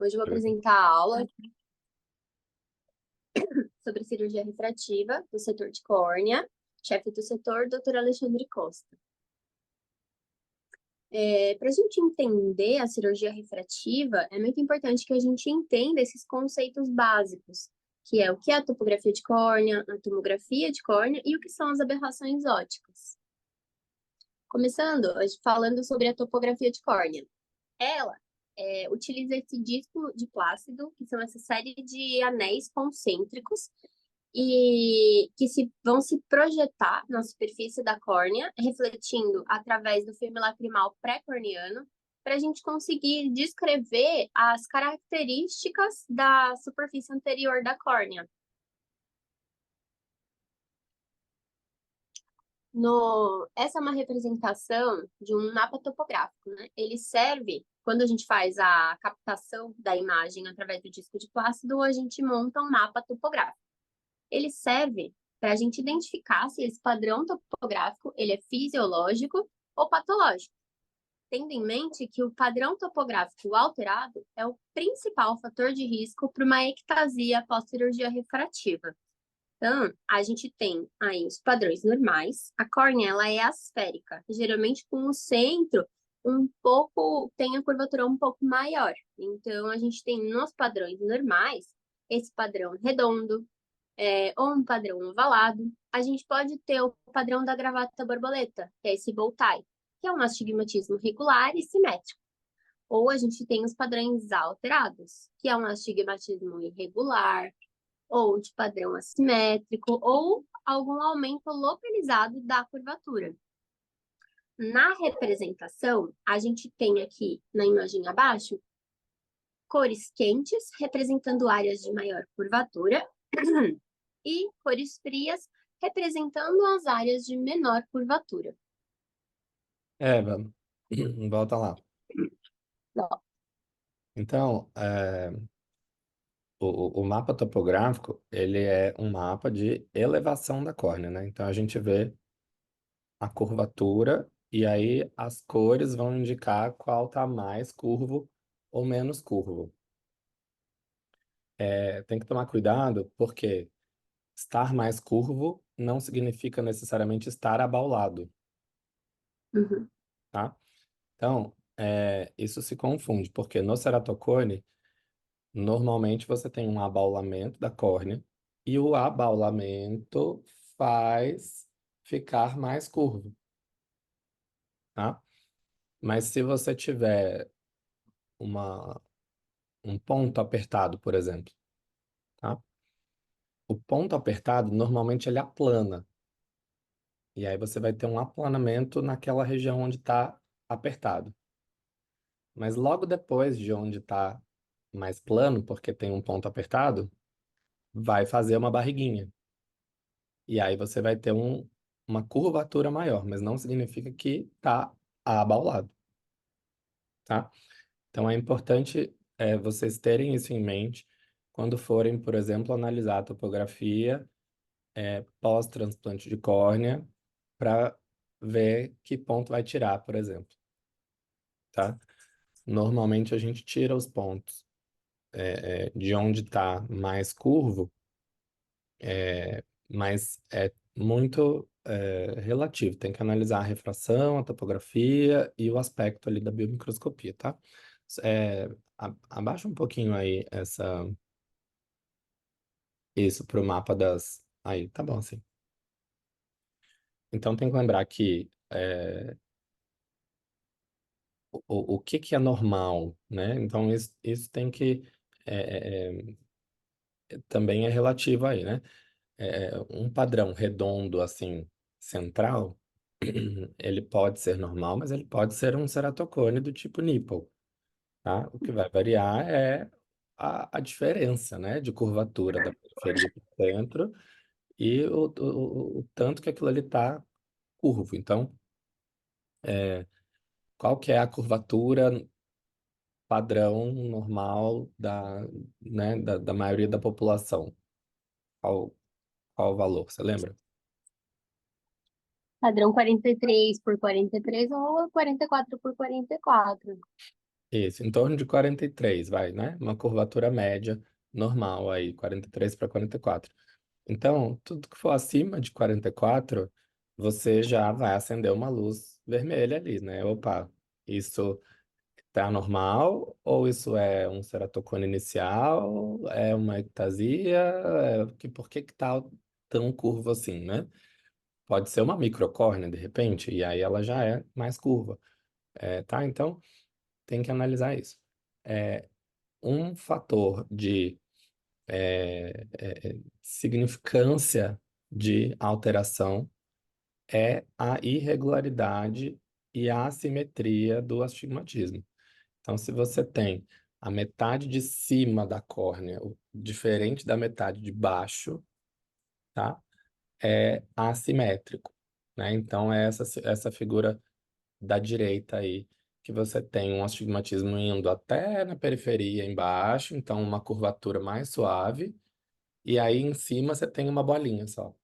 Hoje eu vou apresentar a aula sobre cirurgia refrativa do setor de córnea, chefe do setor, Dr. Alexandre Costa. Para a gente entender a cirurgia refrativa, é muito importante que a gente entenda esses conceitos básicos, que é o que é a topografia de córnea, a tomografia de córnea e o que são as aberrações ópticas. Começando, falando sobre a topografia de córnea. Ela utiliza esse disco de plácido, que são essa série de anéis concêntricos, e que vão se projetar na superfície da córnea, refletindo através do filme lacrimal pré-corneano, para a gente conseguir descrever as características da superfície anterior da córnea. Essa é uma representação de um mapa topográfico, né? Ele serve, quando a gente faz a captação da imagem através do disco de plácido, a gente monta um mapa topográfico. Ele serve para a gente identificar se esse padrão topográfico ele é fisiológico ou patológico, tendo em mente que o padrão topográfico alterado é o principal fator de risco para uma ectasia pós-cirurgia refrativa. Então, a gente tem aí os padrões normais. A córnea, ela é asférica, geralmente com o centro tem a curvatura um pouco maior. Então, a gente tem nos padrões normais, esse padrão redondo, ou um padrão ovalado. A gente pode ter o padrão da gravata borboleta, que é esse bow tie, que é um astigmatismo regular e simétrico. Ou a gente tem os padrões alterados, que é um astigmatismo irregular, ou de padrão assimétrico, ou algum aumento localizado da curvatura. Na representação, a gente tem aqui na imagem abaixo cores quentes, representando áreas de maior curvatura, e cores frias, representando as áreas de menor curvatura. Eva, volta lá. Ó, Então, o mapa topográfico, ele é um mapa de elevação da córnea, né? Então, a gente vê a curvatura e aí as cores vão indicar qual tá mais curvo ou menos curvo. Tem que tomar cuidado porque estar mais curvo não significa necessariamente estar abaulado, uhum. tá? Então, isso se confunde, porque no ceratocone, normalmente você tem um abaulamento da córnea e o abaulamento faz ficar mais curvo, tá? Mas se você tiver uma, um ponto apertado, por exemplo, tá? O ponto apertado, normalmente ele aplana. E aí você vai ter um aplanamento naquela região onde está apertado. Mas logo depois de onde está mais plano, porque tem um ponto apertado, vai fazer uma barriguinha. E aí você vai ter uma curvatura maior, mas não significa que está abaulado, tá? Então é importante vocês terem isso em mente quando forem, por exemplo, analisar a topografia pós-transplante de córnea para ver que ponto vai tirar, por exemplo, tá? Normalmente a gente tira os pontos de onde está mais curvo, mas é muito relativo. Tem que analisar a refração, a topografia e o aspecto ali da biomicroscopia, tá? Abaixa um pouquinho aí isso para o mapa das... Aí, tá bom assim. Então tem que lembrar que o que que é normal, né? Então isso tem que... também é relativo aí, né? Um padrão redondo, assim, central, ele pode ser normal, mas ele pode ser um ceratocone do tipo nipple, tá? O que vai variar é a diferença, né, de curvatura da periferia para o centro e o tanto que aquilo ali está curvo. Então, qual que é a curvatura padrão normal da maioria da população? Qual, qual o valor? Você lembra? Padrão 43 por 43 ou 44 por 44. Isso, em torno de 43, vai, né? Uma curvatura média normal aí, 43 para 44. Então, tudo que for acima de 44, você já vai acender uma luz vermelha ali, né? Opa, isso tá normal? Ou isso é um ceratocone inicial? É uma ectasia? Por que que tá tão curvo assim, né? Pode ser uma microcórnea, de repente, e aí ela já é mais curva, tá? Então, tem que analisar isso. É, um fator de significância de alteração é a irregularidade e a assimetria do astigmatismo. Então, se você tem a metade de cima da córnea diferente da metade de baixo, tá? É assimétrico, né? Então, é essa figura da direita aí, que você tem um astigmatismo indo até na periferia embaixo, então uma curvatura mais suave, e aí em cima você tem uma bolinha só,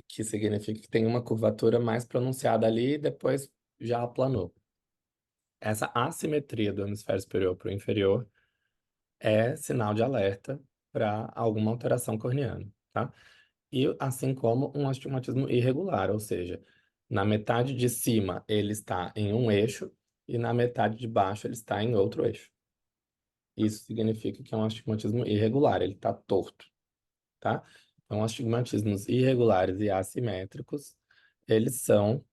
que significa que tem uma curvatura mais pronunciada ali e depois já aplanou. Essa assimetria do hemisfério superior para o inferior é sinal de alerta para alguma alteração corneana, tá? E assim como um astigmatismo irregular, ou seja, na metade de cima ele está em um eixo e na metade de baixo ele está em outro eixo. Isso significa que é um astigmatismo irregular, ele está torto, tá? Então, astigmatismos irregulares e assimétricos, eles são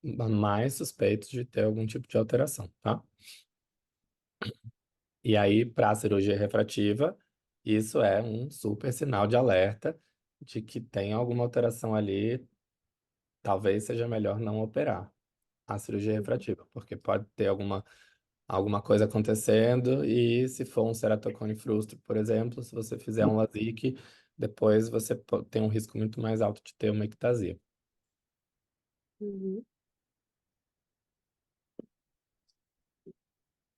mais suspeitos de ter algum tipo de alteração, tá? E aí, para a cirurgia refrativa, isso é um super sinal de alerta de que tem alguma alteração ali, talvez seja melhor não operar a cirurgia refrativa, porque pode ter alguma coisa acontecendo e se for um ceratocone frustro, por exemplo, se você fizer um LASIK, depois você tem um risco muito mais alto de ter uma ectasia. Uhum.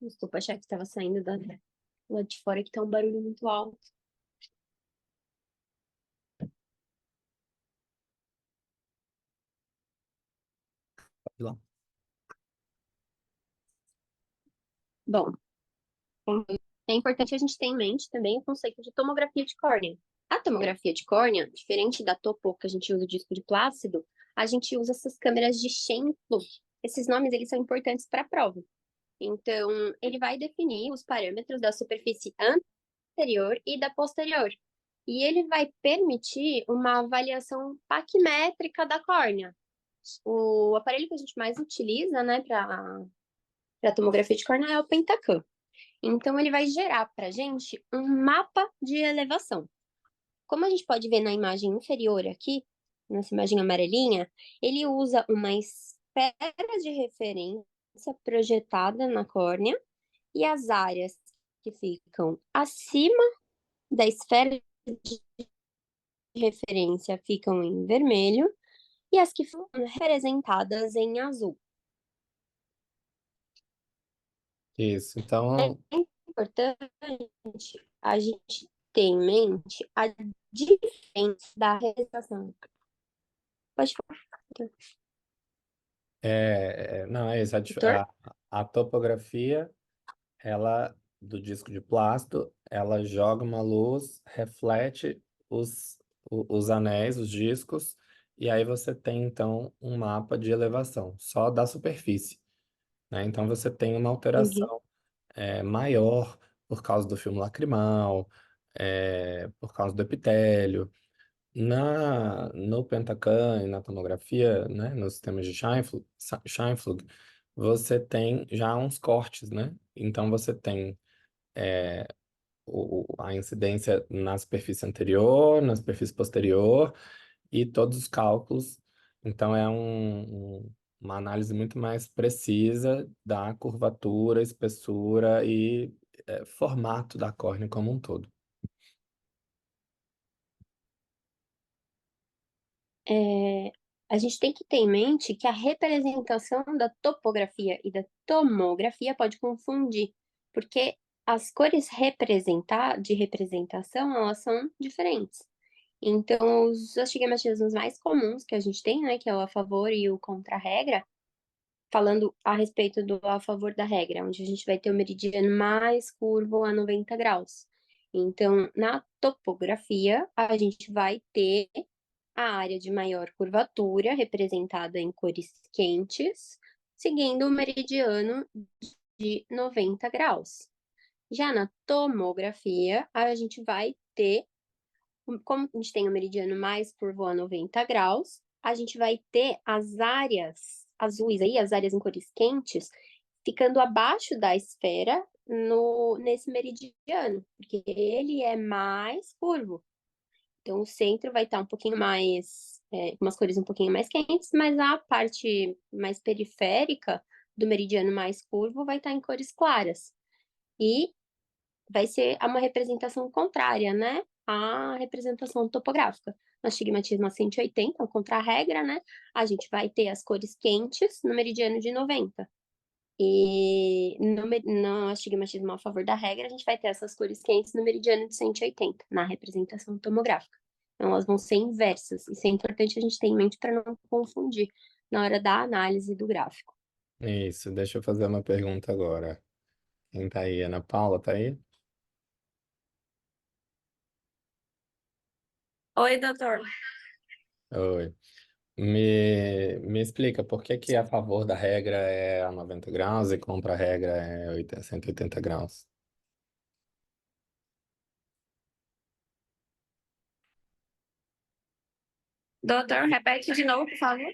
Desculpa, achar que estava saindo lá de fora que tá um barulho muito alto. Pode ir lá. Bom, é importante a gente ter em mente também o conceito de tomografia de córnea. A tomografia de córnea, diferente da topo, que a gente usa o disco de plácido, a gente usa essas câmeras de Shenflu. Esses nomes, eles são importantes para a prova. Então, ele vai definir os parâmetros da superfície anterior e da posterior. E ele vai permitir uma avaliação paquimétrica da córnea. O aparelho que a gente mais utiliza, né, para tomografia de córnea é o Pentacam. Então, ele vai gerar para a gente um mapa de elevação. Como a gente pode ver na imagem inferior aqui, nessa imagem amarelinha, ele usa uma esfera de referência projetada na córnea e as áreas que ficam acima da esfera de referência ficam em vermelho e as que ficam representadas em azul. Isso, É então, importante a gente ter em mente a diferença da representação. Pode falar, não, é isso, doutor? a topografia, ela, do disco de plástico, ela joga uma luz, reflete os anéis, os discos, e aí você tem, então, um mapa de elevação, só da superfície, né? Então, você tem uma Uhum, alteração maior por causa do filme lacrimal, por causa do epitélio. No Pentacam e na tomografia, né, nos sistemas de Scheinflug, você tem já uns cortes, né? Então você tem a incidência na superfície anterior, na superfície posterior e todos os cálculos. Então é uma análise muito mais precisa da curvatura, espessura e formato da córnea como um todo. é, a gente tem que ter em mente que a representação da topografia e da tomografia pode confundir, porque as cores de representação, elas são diferentes. Então, os astigmatismos mais comuns que a gente tem, né, que é o a favor e o contra-regra, falando a respeito do a favor da regra, onde a gente vai ter o meridiano mais curvo a 90 graus. Então, na topografia, a gente vai ter a área de maior curvatura, representada em cores quentes, seguindo o meridiano de 90 graus. Já na tomografia, a gente vai ter, como a gente tem o meridiano mais curvo a 90 graus, a gente vai ter as áreas azuis aí, as áreas em cores quentes, ficando abaixo da esfera nesse meridiano, porque ele é mais curvo. Então, o centro vai estar um pouquinho mais, com umas cores um pouquinho mais quentes, mas a parte mais periférica do meridiano mais curvo vai estar em cores claras. E vai ser uma representação contrária, né? À representação topográfica. No astigmatismo a 180, ao contra-regra, né? A gente vai ter as cores quentes no meridiano de 90. E no astigmatismo a favor da regra, a gente vai ter essas cores quentes no meridiano de 180, na representação tomográfica. Então, elas vão ser inversas. Isso é importante a gente ter em mente para não confundir na hora da análise do gráfico. Isso, deixa eu fazer uma pergunta agora. Quem tá aí? Ana Paula, tá aí? Oi, doutor. Oi. Me explica por que que a favor da regra é a 90 graus e contra a regra é 180 graus? Doutor, repete de novo, por favor.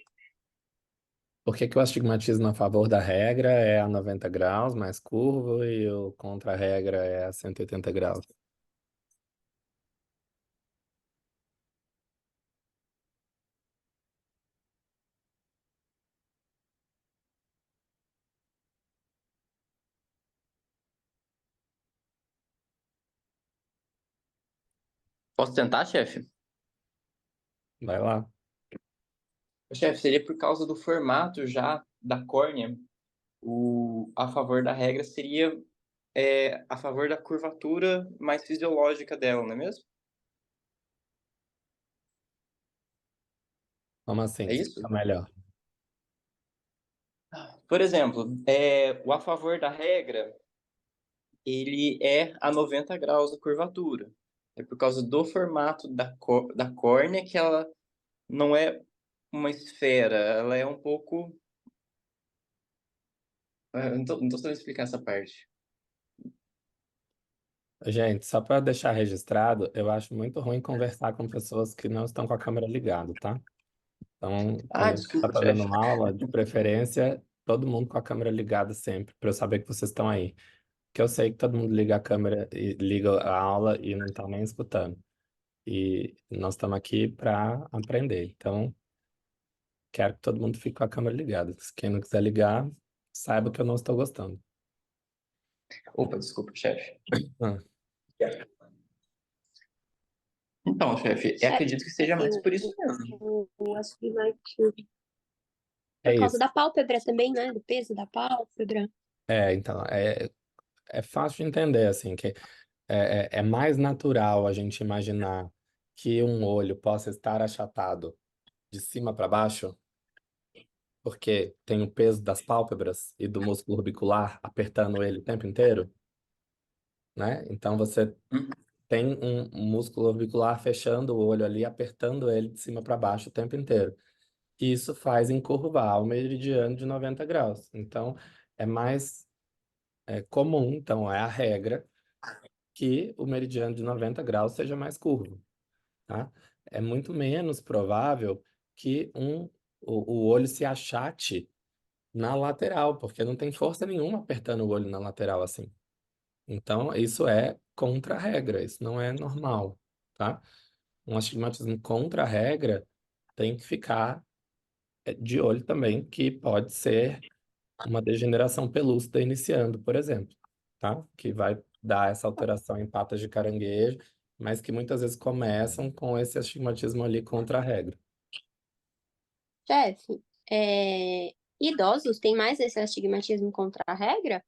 Por que que o astigmatismo a favor da regra é a 90 graus, mais curvo, e o contra a regra é a 180 graus? Posso tentar, chefe? Vai lá. Chefe, seria por causa do formato já da córnea. A favor da regra seria a favor da curvatura mais fisiológica dela, não é mesmo? Como assim? É isso? Explica melhor. Por exemplo, o a favor da regra, ele é a 90 graus a curvatura. É por causa do formato da córnea que ela não é uma esfera, ela é um pouco. Não tô sabendo explicar essa parte. Gente, só para deixar registrado, eu acho muito ruim conversar com pessoas que não estão com a câmera ligada, tá? Então, Ah, quando a gente está desculpa, fazendo chefe. uma aula, de preferência, todo mundo com a câmera ligada sempre, para eu saber que vocês estão aí. Que eu sei que todo mundo liga a câmera e liga a aula e não está nem escutando. E nós estamos aqui para aprender. Então, quero que todo mundo fique com a câmera ligada. Se quem não quiser ligar, saiba que eu não estou gostando. Opa, desculpa, chefe. Ah, Então, chefe, eu Chefe, acredito que seja mais por isso mesmo. o astigmatismo por é causa isso. da pálpebra também, né? Do peso da pálpebra. Então, é fácil de entender, assim, que é mais natural a gente imaginar que um olho possa estar achatado de cima para baixo, porque tem o peso das pálpebras e do músculo orbicular apertando ele o tempo inteiro, né? Então você Hum, tem um músculo orbicular fechando o olho ali, apertando ele de cima para baixo o tempo inteiro. E isso faz encurvar o meridiano de 90 graus. Então, é mais comum, então é a regra, que o meridiano de 90 graus seja mais curvo, tá? É muito menos provável que o olho se achate na lateral, porque não tem força nenhuma apertando o olho na lateral assim. Então, isso é contra a regra, isso não é normal, tá? Um astigmatismo contra a regra tem que ficar de olho também, que pode ser uma degeneração pelúcida iniciando, por exemplo, tá? Que vai dar essa alteração em patas de caranguejo, mas que muitas vezes começam com esse astigmatismo ali contra a regra. Chefe, idosos têm mais esse astigmatismo contra a regra?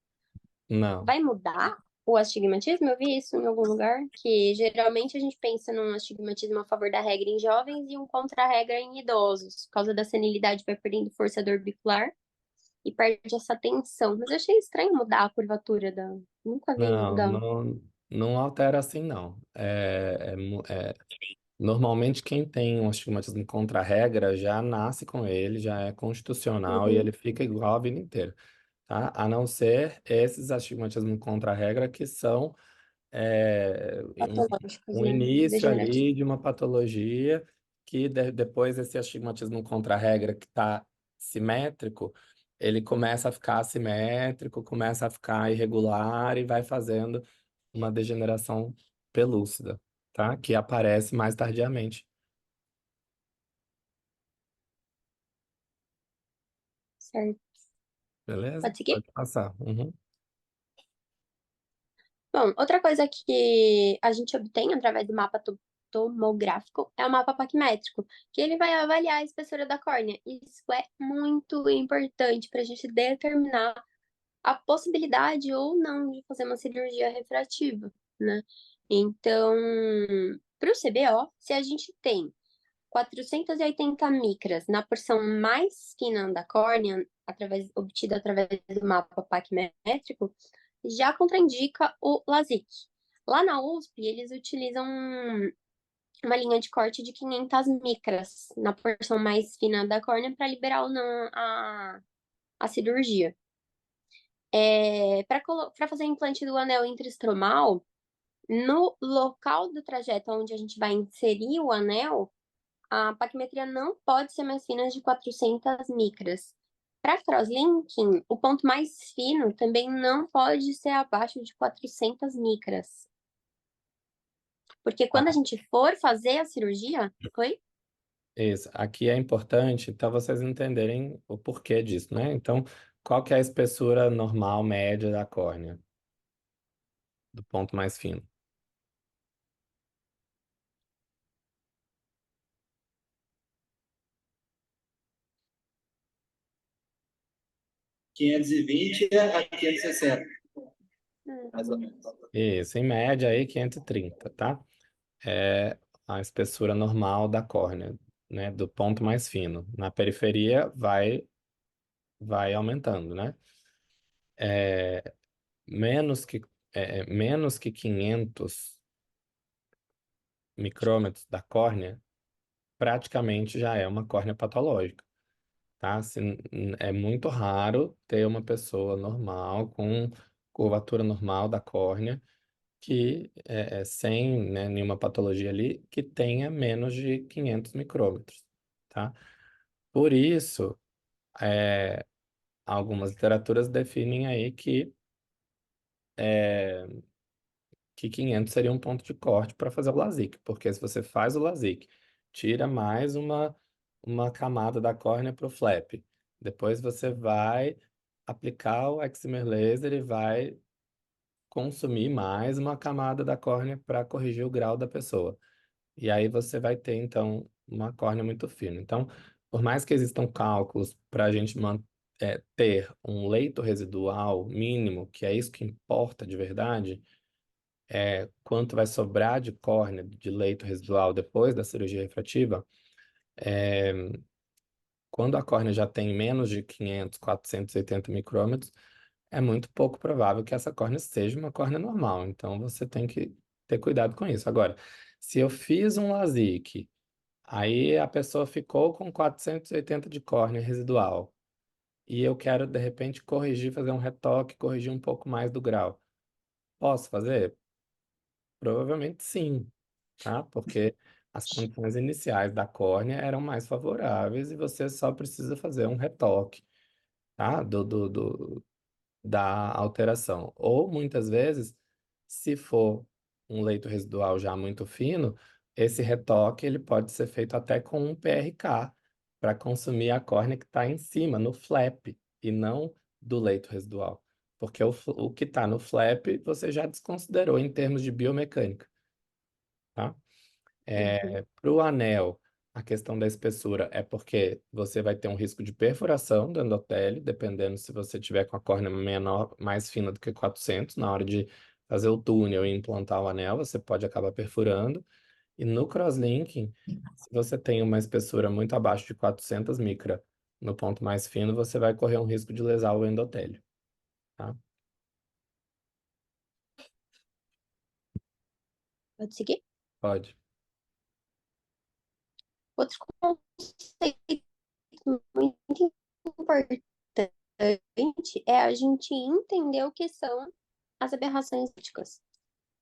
Não. Vai mudar o astigmatismo? Eu vi isso em algum lugar, que geralmente a gente pensa num astigmatismo a favor da regra em jovens e um contra a regra em idosos. Por causa da senilidade vai perdendo força do orbicular. e perde essa tensão. Mas eu achei estranho mudar a curvatura da. Nunca vi Não, mudar. não altera assim, não. Normalmente, quem tem um astigmatismo contra a regra já nasce com ele, já é constitucional e Uhum. ele fica igual a vida inteira, tá? A não ser esses astigmatismos contra a regra que são Patológicos, um né? início Degenerativos. ali de uma patologia que depois esse astigmatismo contra a regra que está simétrico, ele começa a ficar assimétrico, começa a ficar irregular e vai fazendo uma degeneração pelúcida, tá? Que aparece mais tardiamente, Certo. beleza? Pode seguir? Pode passar. Uhum. Bom, outra coisa que a gente obtém através do mapa tomográfico é o mapa paquimétrico, que ele vai avaliar a espessura da córnea. Isso é muito importante para a gente determinar a possibilidade ou não de fazer uma cirurgia refrativa, né? Então, para o CBO, se a gente tem 480 micras na porção mais fina da córnea, obtida através do mapa paquimétrico, já contraindica o LASIK. Lá na USP, eles utilizam uma linha de corte de 500 micras na porção mais fina da córnea para liberar ou não a cirurgia. Para fazer o implante do anel intraestromal, no local do trajeto onde a gente vai inserir o anel, a paquimetria não pode ser mais fina de 400 micras. Para crosslinking, o ponto mais fino também não pode ser abaixo de 400 micras. Porque quando a Ah, gente for fazer a cirurgia. Oi? isso. Aqui é importante, então, vocês entenderem o porquê disso, né? Então, qual que é a espessura normal média da córnea, do ponto mais fino? 520 a 560, mais ou menos. Isso, em média aí 530, tá? É a espessura normal da córnea, né? Do ponto mais fino. Na periferia vai aumentando, né? É, menos que 500 micrômetros da córnea, praticamente já é uma córnea patológica, tá? É muito raro ter uma pessoa normal, com curvatura normal da córnea, que sem, né, nenhuma patologia ali, que tenha menos de 500 micrômetros, tá? Por isso, é, algumas literaturas definem aí que 500 seria um ponto de corte para fazer o LASIK, porque se você faz o LASIK, tira mais uma camada da córnea para o flap, depois você vai aplicar o excimer laser e vai consumir mais uma camada da córnea para corrigir o grau da pessoa. E aí você vai ter, então, uma córnea muito fina. Então, por mais que existam cálculos para a gente ter um leito residual mínimo, que é isso que importa de verdade, quanto vai sobrar de córnea de leito residual depois da cirurgia refrativa, quando a córnea já tem menos de 500, 480 micrômetros, é muito pouco provável que essa córnea seja uma córnea normal. Então, você tem que ter cuidado com isso. Agora, se eu fiz um LASIK, aí a pessoa ficou com 480 de córnea residual, e eu quero, de repente, corrigir, fazer um retoque, corrigir um pouco mais do grau. Posso fazer? Provavelmente sim, tá? Porque as condições iniciais da córnea eram mais favoráveis e você só precisa fazer um retoque, tá? Da alteração. Ou muitas vezes, se for um leito residual já muito fino, esse retoque ele pode ser feito até com um PRK para consumir a córnea que está em cima, no flap, e não do leito residual. Porque o que está no flap você já desconsiderou em termos de biomecânica, tá? Uhum. Para o anel, a questão da espessura é porque você vai ter um risco de perfuração do endotélio, dependendo se você tiver com a córnea menor, mais fina do que 400, na hora de fazer o túnel e implantar o anel, você pode acabar perfurando. E no crosslinking, se você tem uma espessura muito abaixo de 400 micra no ponto mais fino, você vai correr um risco de lesar o endotélio, tá? Pode seguir? Pode. Outro conceito muito importante é a gente entender o que são as aberrações ópticas.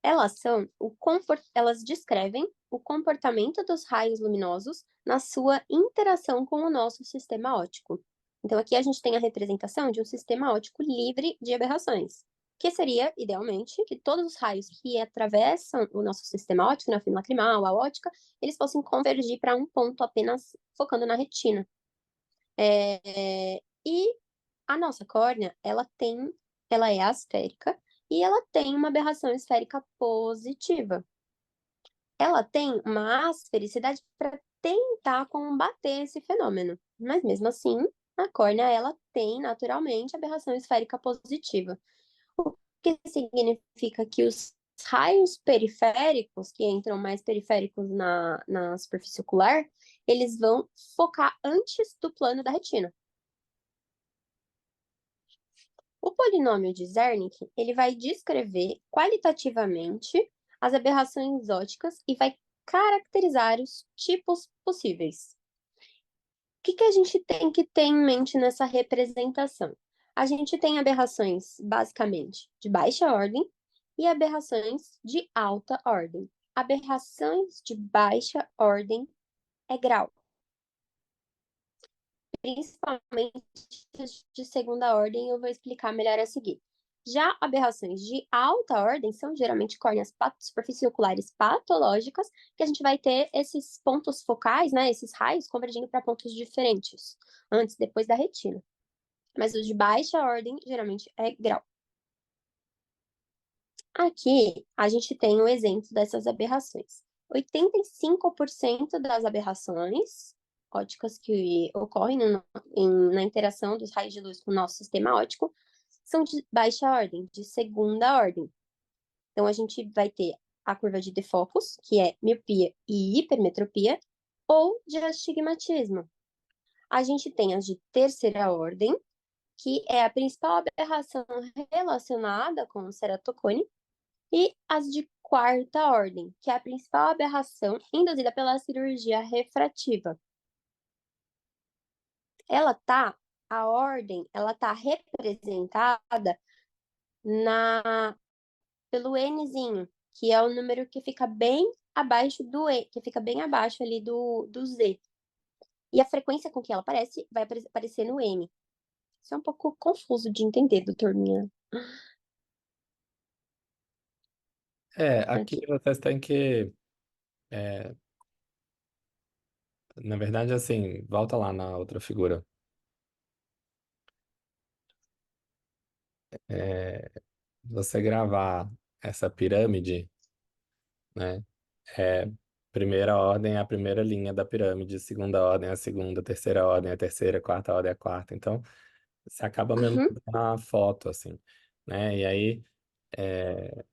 Elas descrevem o comportamento dos raios luminosos na sua interação com o nosso sistema óptico. Então, aqui a gente tem a representação de um sistema óptico livre de aberrações, que seria, idealmente, que todos os raios que atravessam o nosso sistema óptico, na fila lacrimal, a óptica, eles fossem convergir para um ponto apenas focando na retina. E a nossa córnea, ela é asférica e ela tem uma aberração esférica positiva. Ela tem uma asfericidade para tentar combater esse fenômeno, mas mesmo assim, a córnea ela tem naturalmente aberração esférica positiva, o que significa que os raios periféricos, que entram mais periféricos na superfície ocular, eles vão focar antes do plano da retina. O polinômio de Zernike, ele vai descrever qualitativamente as aberrações ópticas e vai caracterizar os tipos possíveis. O que a gente tem que ter em mente nessa representação? A gente tem aberrações, basicamente, de baixa ordem e aberrações de alta ordem. Aberrações de baixa ordem é grau, principalmente de segunda ordem, eu vou explicar melhor a seguir. Já aberrações de alta ordem são geralmente córneas superfícies oculares patológicas, que a gente vai ter esses pontos focais, né, esses raios convergindo para pontos diferentes, antes e depois da retina. Mas os de baixa ordem, geralmente, é grau. Aqui, a gente tem o exemplo dessas aberrações. 85% das aberrações ópticas que ocorrem na interação dos raios de luz com o nosso sistema óptico são de baixa ordem, de segunda ordem. Então, a gente vai ter a curva de defocus, que é miopia e hipermetropia, ou de astigmatismo. A gente tem as de terceira ordem, que é a principal aberração relacionada com o ceratocone, e as de quarta ordem, que é a principal aberração induzida pela cirurgia refrativa. A ordem, ela tá representada pelo Nzinho, que é o número que fica bem abaixo do E, que fica bem abaixo ali do Z. E a frequência com que ela aparece vai aparecer no M. Isso é um pouco confuso de entender, doutor Minha. Aqui vocês têm que, na verdade, assim, volta lá na outra figura. Você gravar essa pirâmide, né? Primeira ordem é a primeira linha da pirâmide, segunda ordem é a segunda, terceira ordem é a terceira, quarta ordem é a quarta. Então, você acaba mesmo Uhum. na foto, assim, né? E aí, é,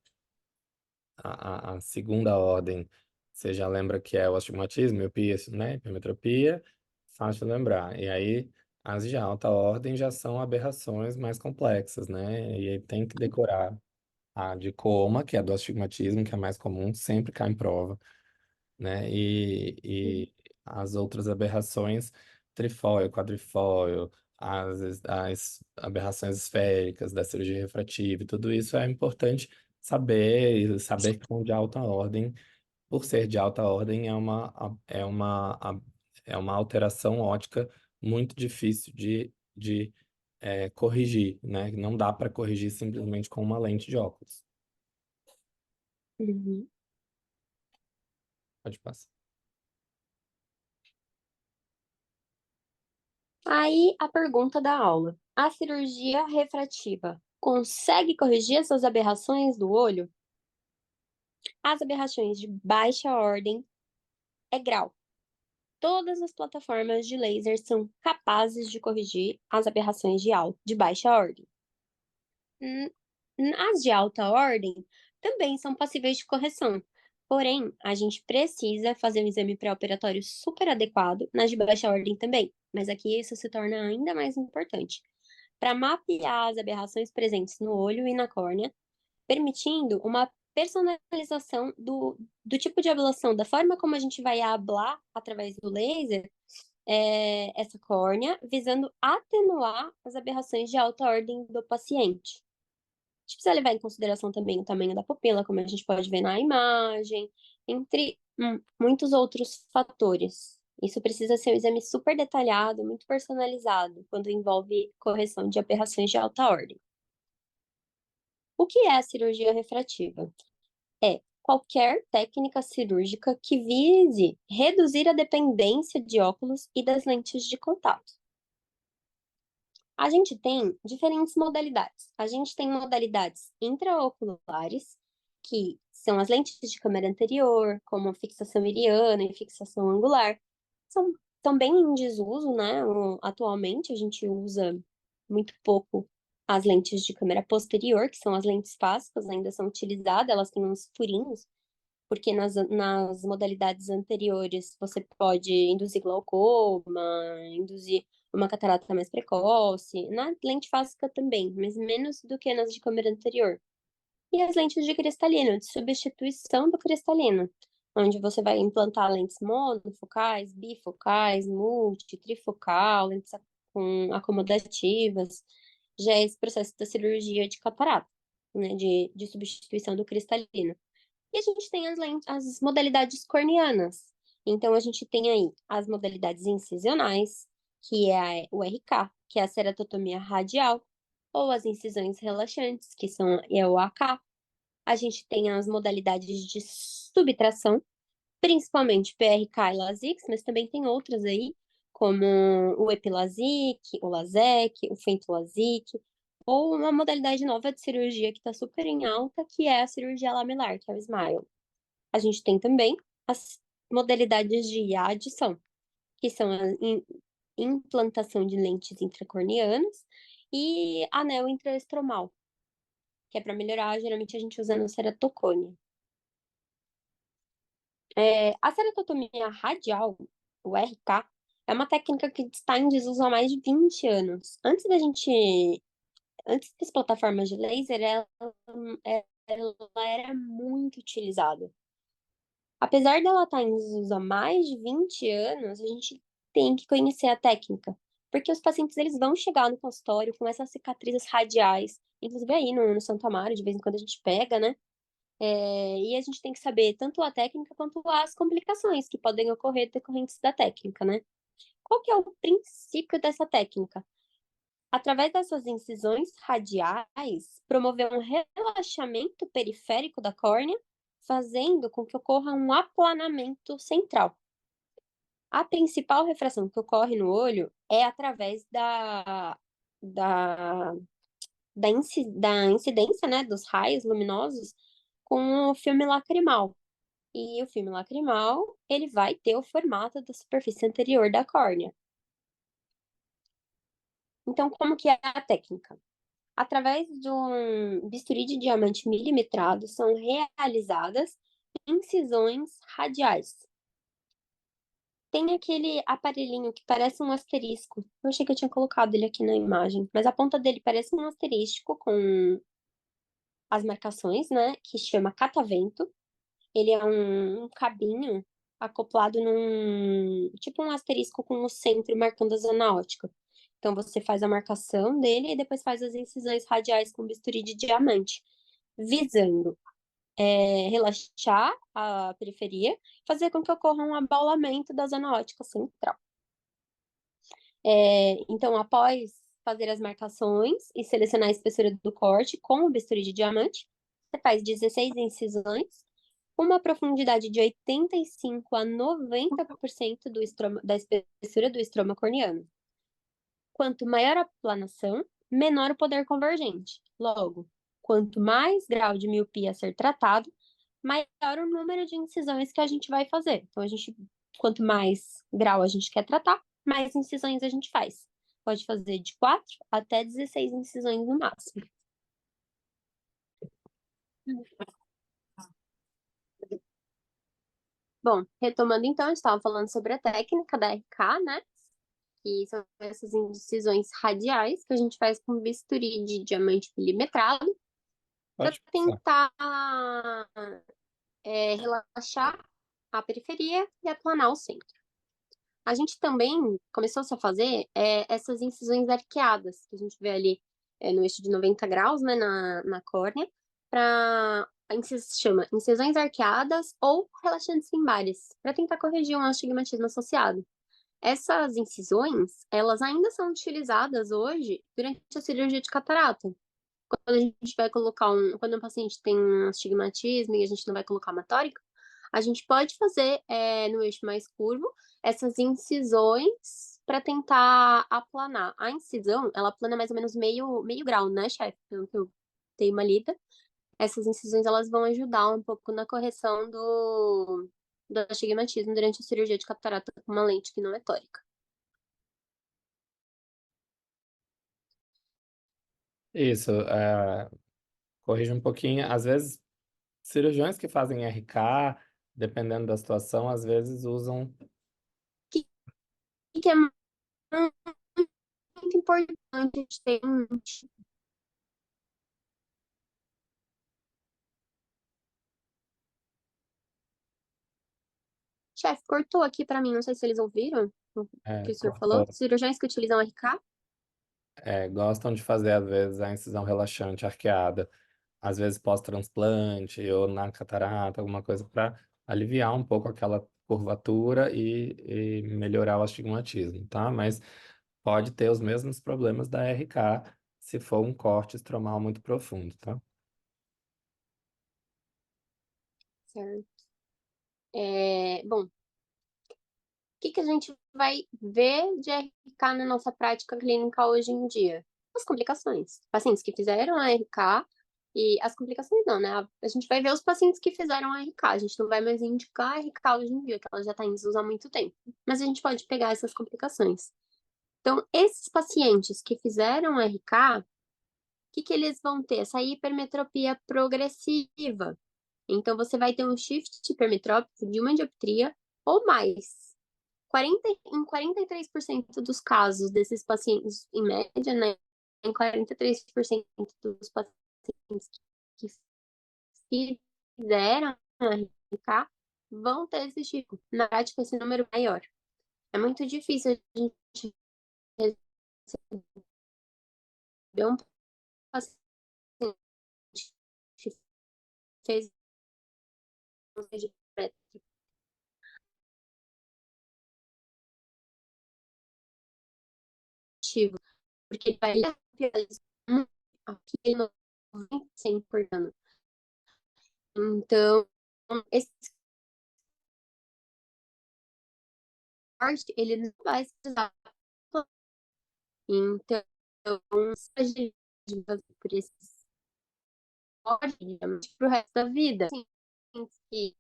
a segunda ordem, você já lembra que é o astigmatismo, miopia, né? Hipermetropia, fácil de lembrar. E aí, as de alta ordem já são aberrações mais complexas, né? E aí tem que decorar a de coma, que é a do astigmatismo, que é a mais comum, sempre cai em prova, né? E as outras aberrações, trifóio, quadrifóio, as aberrações esféricas da cirurgia refrativa, e tudo isso é importante saber, e saber que são de alta ordem. Por ser de alta ordem, é uma alteração óptica muito difícil de corrigir, né? Não dá para corrigir simplesmente com uma lente de óculos. Uhum. Pode passar. Aí a pergunta da aula: a cirurgia refrativa consegue corrigir essas aberrações do olho? As aberrações de baixa ordem é grau. Todas as plataformas de laser são capazes de corrigir as aberrações de baixa ordem. As de alta ordem também são passíveis de correção, Porém, a gente precisa fazer um exame pré-operatório super adequado nas de baixa ordem também, mas aqui isso se torna ainda mais importante, para mapear as aberrações presentes no olho e na córnea, permitindo uma personalização do tipo de ablação, da forma como a gente vai ablar através do laser essa córnea, visando atenuar as aberrações de alta ordem do paciente. A gente precisa levar em consideração também o tamanho da pupila, como a gente pode ver na imagem, entre muitos outros fatores. Isso precisa ser um exame super detalhado, muito personalizado, quando envolve correção de aberrações de alta ordem. O que é a cirurgia refrativa? É qualquer técnica cirúrgica que vise reduzir a dependência de óculos e das lentes de contato. A gente tem diferentes modalidades. A gente tem modalidades intraoculares, que são as lentes de câmera anterior, como fixação iriana e fixação angular. São bem em desuso, né? Atualmente a gente usa muito pouco as lentes de câmera posterior, que são as lentes fásicas, ainda são utilizadas, elas têm uns furinhos, porque nas modalidades anteriores você pode induzir glaucoma, induzir uma catarata mais precoce, na lente fásica também, mas menos do que nas de câmera anterior. E as lentes de cristalino, de substituição do cristalino, onde você vai implantar lentes monofocais, bifocais, multi, trifocal, lentes acomodativas, já é esse processo da cirurgia de catarata, né, de substituição do cristalino. E a gente tem as modalidades corneanas. Então, a gente tem aí as modalidades incisionais, que é o RK, que é a ceratotomia radial, ou as incisões relaxantes, que é o AK. A gente tem as modalidades de subtração, principalmente PRK e LASIK, mas também tem outras aí, como o EpiLASIK, o LASEK, o FentoLASIK, ou uma modalidade nova de cirurgia que está super em alta, que é a cirurgia lamelar, que é o SMILE. A gente tem também as modalidades de adição, que são a implantação de lentes intracorneanas e anel intraestromal, que é para melhorar, geralmente a gente usa no ceratocone. A ceratotomia radial, o RK, é uma técnica que está em desuso há mais de 20 anos. Antes das plataformas de laser, ela era muito utilizada. Apesar dela estar em desuso há mais de 20 anos, a gente tem que conhecer a técnica, porque os pacientes eles vão chegar no consultório com essas cicatrizes radiais, inclusive aí no Santo Amaro, de vez em quando a gente pega, né? E a gente tem que saber tanto a técnica quanto as complicações que podem ocorrer decorrentes da técnica, né? Qual que é o princípio dessa técnica? Através dessas incisões radiais, promover um relaxamento periférico da córnea, fazendo com que ocorra um aplanamento central. A principal refração que ocorre no olho é através da incidência, né, dos raios luminosos com o filme lacrimal. E o filme lacrimal, ele vai ter o formato da superfície anterior da córnea. Então, como que é a técnica? Através de um bisturi de diamante milimetrado, são realizadas incisões radiais. Tem aquele aparelhinho que parece um asterisco. Eu achei que eu tinha colocado ele aqui na imagem, mas a ponta dele parece um asterisco com as marcações, né? Que chama catavento. Ele é um cabinho acoplado tipo um asterisco com o centro marcando a zona ótica. Então você faz a marcação dele e depois faz as incisões radiais com bisturi de diamante, visando relaxar a periferia, fazer com que ocorra um abaulamento da zona ótica central. Então, após fazer as marcações e selecionar a espessura do corte com o bisturi de diamante, você faz 16 incisões, uma profundidade de 85 a 90% da espessura do estroma corneano. Quanto maior a aplanação, menor o poder convergente. Logo, quanto mais grau de miopia a ser tratado, maior o número de incisões que a gente vai fazer. Então, quanto mais grau a gente quer tratar, mais incisões a gente faz. Pode fazer de 4 até 16 incisões no máximo. Bom, retomando então, a gente estava falando sobre a técnica da RK, né? Que são essas incisões radiais que a gente faz com bisturi de diamante milimetrado para Pode passar. tentar relaxar a periferia e aplanar o centro. A gente também começou-se a fazer essas incisões arqueadas, que a gente vê ali no eixo de 90 graus, né, na córnea, para chama incisões arqueadas ou relaxantes limbares, para tentar corrigir um astigmatismo associado. Essas incisões, elas ainda são utilizadas hoje durante a cirurgia de catarata. Quando a gente vai colocar quando o paciente tem um astigmatismo e a gente não vai colocar uma tórica, a gente pode fazer no eixo mais curvo essas incisões para tentar aplanar. A incisão, ela aplana mais ou menos meio grau, né, chefe? Pelo que eu tenho uma lida. Essas incisões, elas vão ajudar um pouco na correção do astigmatismo durante a cirurgia de catarata com uma lente que não é tórica. Isso, corrija um pouquinho. Às vezes, cirurgiões que fazem RK, dependendo da situação, às vezes usam. Que é muito importante a gente ter em mente. Chefe, cortou aqui para mim, não sei se eles ouviram o que o senhor falou. Cortou. Cirurgiões que utilizam RK. Gostam de fazer, às vezes, a incisão relaxante arqueada, às vezes pós-transplante ou na catarata, alguma coisa para aliviar um pouco aquela curvatura e melhorar o astigmatismo, tá? Mas pode ter os mesmos problemas da RK se for um corte estromal muito profundo, tá? Certo. Bom, o que a gente vai ver de RK na nossa prática clínica hoje em dia? As complicações. Pacientes que fizeram a RK e as complicações não, né? A gente vai ver os pacientes que fizeram a RK. A gente não vai mais indicar a RK hoje em dia, que ela já está em uso há muito tempo. Mas a gente pode pegar essas complicações. Então, esses pacientes que fizeram RK, o que eles vão ter? Essa hipermetropia progressiva. Então, você vai ter um shift hipermetrópico de uma dioptria ou mais. Em 43% dos casos desses pacientes, em média, né? Em 43% dos pacientes que fizeram RK vão ter esse tipo. Na prática, esse número é maior. É muito difícil a gente receber um paciente que fez um de preventivo, porque ele vai aqui no 100 por ano. Então, esse corte, ele não vai se usar. Então, se a gente vai por esses cortes pro resto da vida, assim, que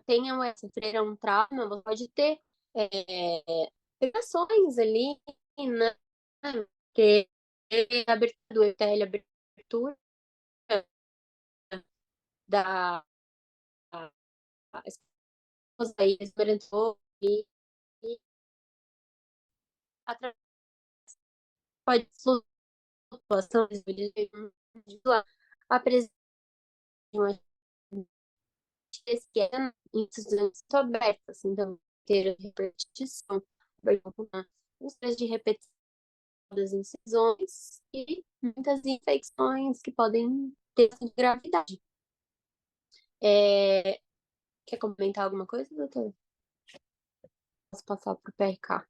tenham sofreram um trauma, você pode ter reações ali, né? Que a abertura do epitélio, a abertura da esposa aí, esbranquiçou e através pode flutuação a presença de uma esquerda em incisões abertas, então ter repetição, úlceras de repetição das incisões e muitas infecções que podem ter gravidade. Quer comentar alguma coisa, doutor? Posso passar para o PRK.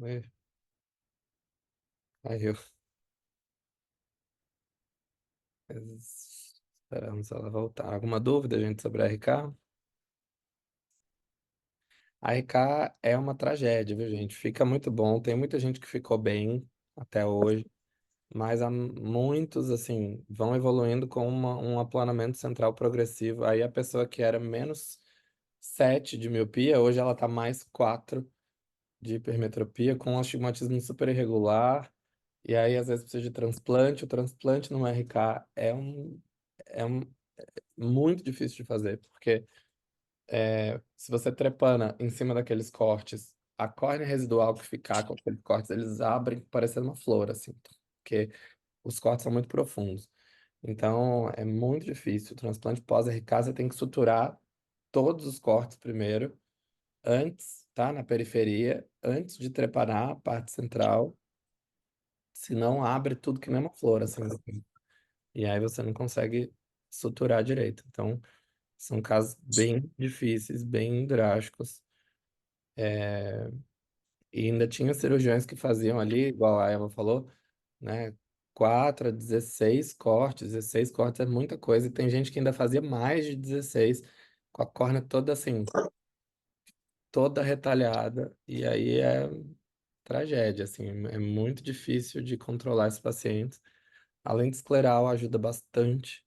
Oi. Aí eu esperamos ela voltar. Alguma dúvida, gente, sobre a RK? A RK é uma tragédia, viu, gente? Fica muito bom. Tem muita gente que ficou bem até hoje, mas há muitos, assim, vão evoluindo com um aplanamento central progressivo. Aí a pessoa que era -7 de miopia, hoje ela tá +4 de hipermetropia, com um astigmatismo super irregular. E aí, às vezes, precisa de transplante. O transplante no RK é muito difícil de fazer, porque se você trepana em cima daqueles cortes, a córnea residual que ficar com aqueles cortes, eles abrem parecendo uma flor, assim, porque os cortes são muito profundos. Então, é muito difícil. O transplante pós-RK, você tem que suturar todos os cortes primeiro, antes, tá? Na periferia, antes de trepanar a parte central, senão abre tudo que nem uma flor, assim. E aí você não consegue suturar direito. Então, são casos bem difíceis, bem drásticos. E ainda tinha cirurgiões que faziam ali, igual a Eva falou, né? 4 a 16 cortes. 16 cortes é muita coisa. E tem gente que ainda fazia mais de 16, com a córnea toda assim, toda retalhada. E aí é tragédia, assim. É muito difícil de controlar esses pacientes. Além de escleral, ajuda bastante.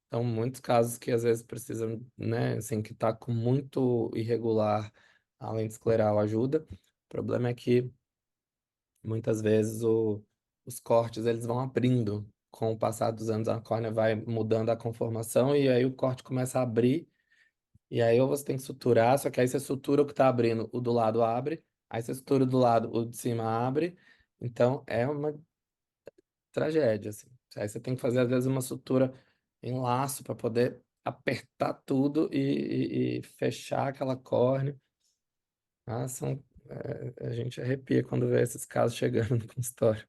Então, muitos casos que às vezes precisam, né, assim, que tá com muito irregular, além de escleral, ajuda. O problema é que muitas vezes os cortes eles vão abrindo. Com o passar dos anos, a córnea vai mudando a conformação e aí o corte começa a abrir. E aí ou você tem que suturar, só que aí você sutura o que está abrindo, o do lado abre. Aí você sutura o do lado, o de cima abre. Então é uma tragédia, assim. Aí você tem que fazer, às vezes, uma sutura em laço para poder apertar tudo e fechar aquela córnea. Ah, a gente arrepia quando vê esses casos chegando no consultório.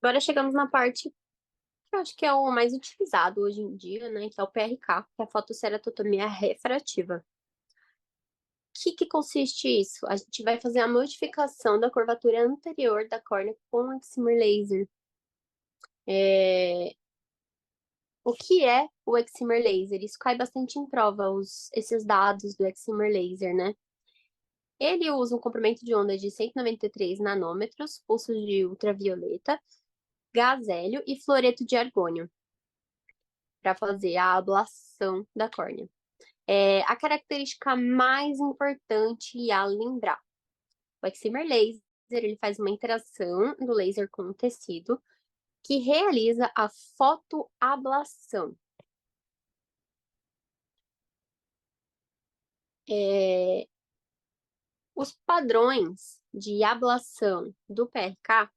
Agora chegamos na parte que eu acho que é o mais utilizado hoje em dia, né? Que é o PRK, que é a fotoceratotomia refrativa. O que consiste isso? A gente vai fazer a modificação da curvatura anterior da córnea com o excimer laser. O que é o excimer laser? Isso cai bastante em prova, esses dados do excimer laser, né? Ele usa um comprimento de onda de 193 nanômetros, pulsos de ultravioleta, gás hélio e fluoreto de argônio para fazer a ablação da córnea. A característica mais importante a lembrar: o excimer laser ele faz uma interação do laser com o tecido que realiza a fotoablação. Os padrões de ablação do PRK, o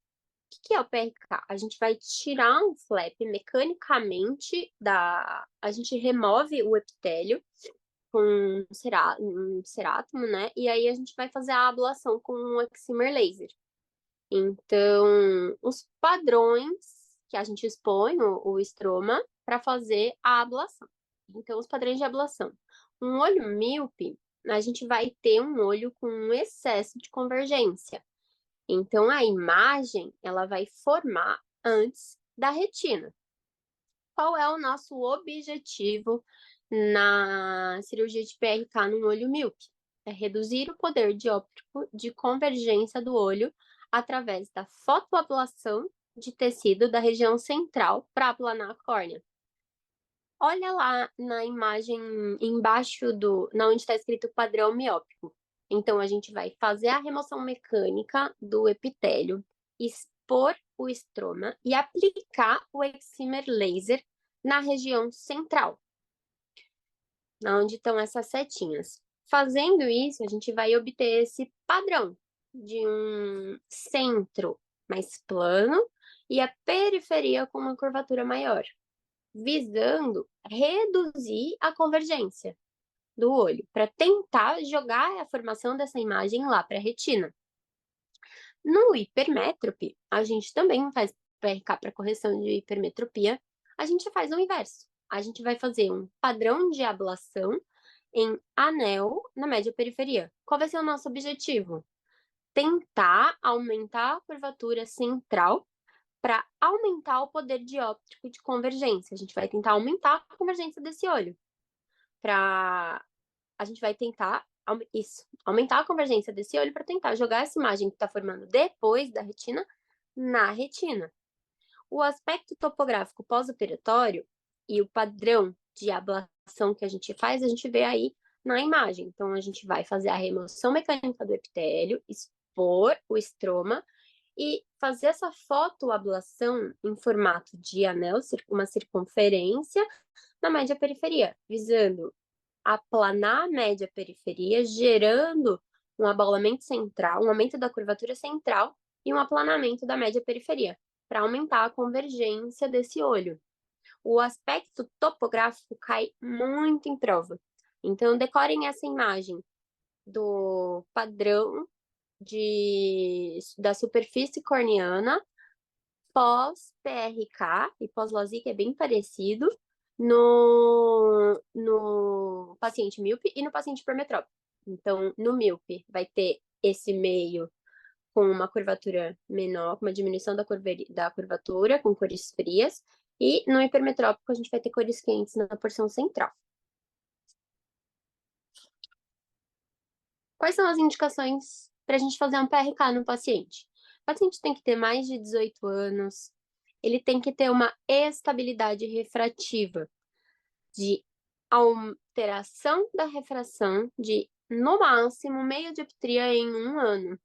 que é o PRK? A gente vai tirar um flap mecanicamente a gente remove o epitélio com um cerátomo, né? E aí a gente vai fazer a ablação com um excimer laser. Então, os padrões que a gente expõe o estroma para fazer a ablação. Então, os padrões de ablação. Um olho míope, a gente vai ter um olho com um excesso de convergência. Então, a imagem, ela vai formar antes da retina. Qual é o nosso objetivo na cirurgia de PRK no olho míope? É reduzir o poder dióptrico de convergência do olho através da fotoablação de tecido da região central para aplanar a córnea. Olha lá na imagem embaixo na onde está escrito padrão miópico. Então, a gente vai fazer a remoção mecânica do epitélio, expor o estroma e aplicar o excimer laser na região central, onde estão essas setinhas. Fazendo isso, a gente vai obter esse padrão de um centro mais plano e a periferia com uma curvatura maior, visando reduzir a convergência do olho, para tentar jogar a formação dessa imagem lá para a retina. No hipermétrope, a gente também faz PRK para correção de hipermetropia, a gente faz o inverso. A gente vai fazer um padrão de ablação em anel na média periferia. Qual vai ser o nosso objetivo? Tentar aumentar a curvatura central para aumentar o poder dióptrico de convergência. A gente vai tentar aumentar a convergência desse olho. A gente vai tentar aumentar a convergência desse olho para tentar jogar essa imagem que está formando depois da retina na retina. O aspecto topográfico pós-operatório e o padrão de ablação que a gente faz, a gente vê aí na imagem. Então, a gente vai fazer a remoção mecânica do epitélio, expor o estroma e fazer essa fotoablação em formato de anel, uma circunferência na média periferia, visando aplanar a média periferia, gerando um abaulamento central, um aumento da curvatura central e um aplanamento da média periferia, para aumentar a convergência desse olho. O aspecto topográfico cai muito em prova. Então, decorem essa imagem do padrão da superfície corneana pós-PRK e pós-LASIK, é bem parecido, no paciente míope e no paciente hipermetrópico. Então, no míope, vai ter esse meio com uma curvatura menor, com uma diminuição da curvatura, com cores frias, e no hipermetrópico a gente vai ter cores quentes na porção central. Quais são as indicações para a gente fazer um PRK no paciente? O paciente tem que ter mais de 18 anos, ele tem que ter uma estabilidade refrativa, de alteração da refração de, no máximo, meia dioptria em 1 ano.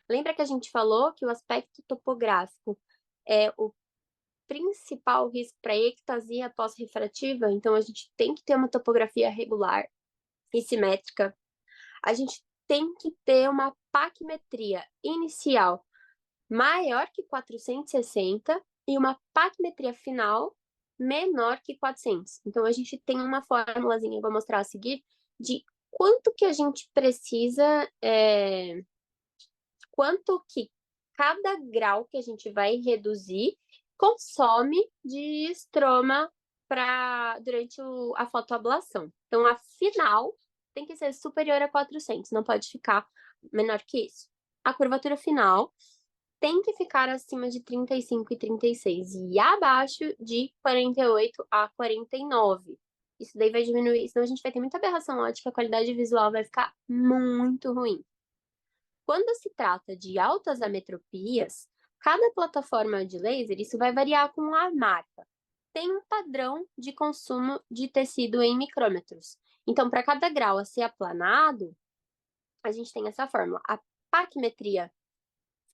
Lembra que a gente falou que o aspecto topográfico é o principal risco para ectasia pós-refrativa? Então, a gente tem que ter uma topografia regular e simétrica. A gente tem que ter uma paquimetria inicial maior que 460 e uma paquimetria final menor que 400. Então, a gente tem uma formulazinha, eu vou mostrar a seguir, de quanto que a gente precisa, quanto que cada grau que a gente vai reduzir consome de estroma durante a fotoablação. Então, a final tem que ser superior a 400, não pode ficar menor que isso. A curvatura final tem que ficar acima de 35 e 36 e abaixo de 48 a 49. Isso daí vai diminuir, senão a gente vai ter muita aberração óptica, a qualidade visual vai ficar muito ruim. Quando se trata de altas ametropias, cada plataforma de laser, isso vai variar com a marca. Tem um padrão de consumo de tecido em micrômetros. Então, para cada grau a ser aplanado, a gente tem essa fórmula. A paquimetria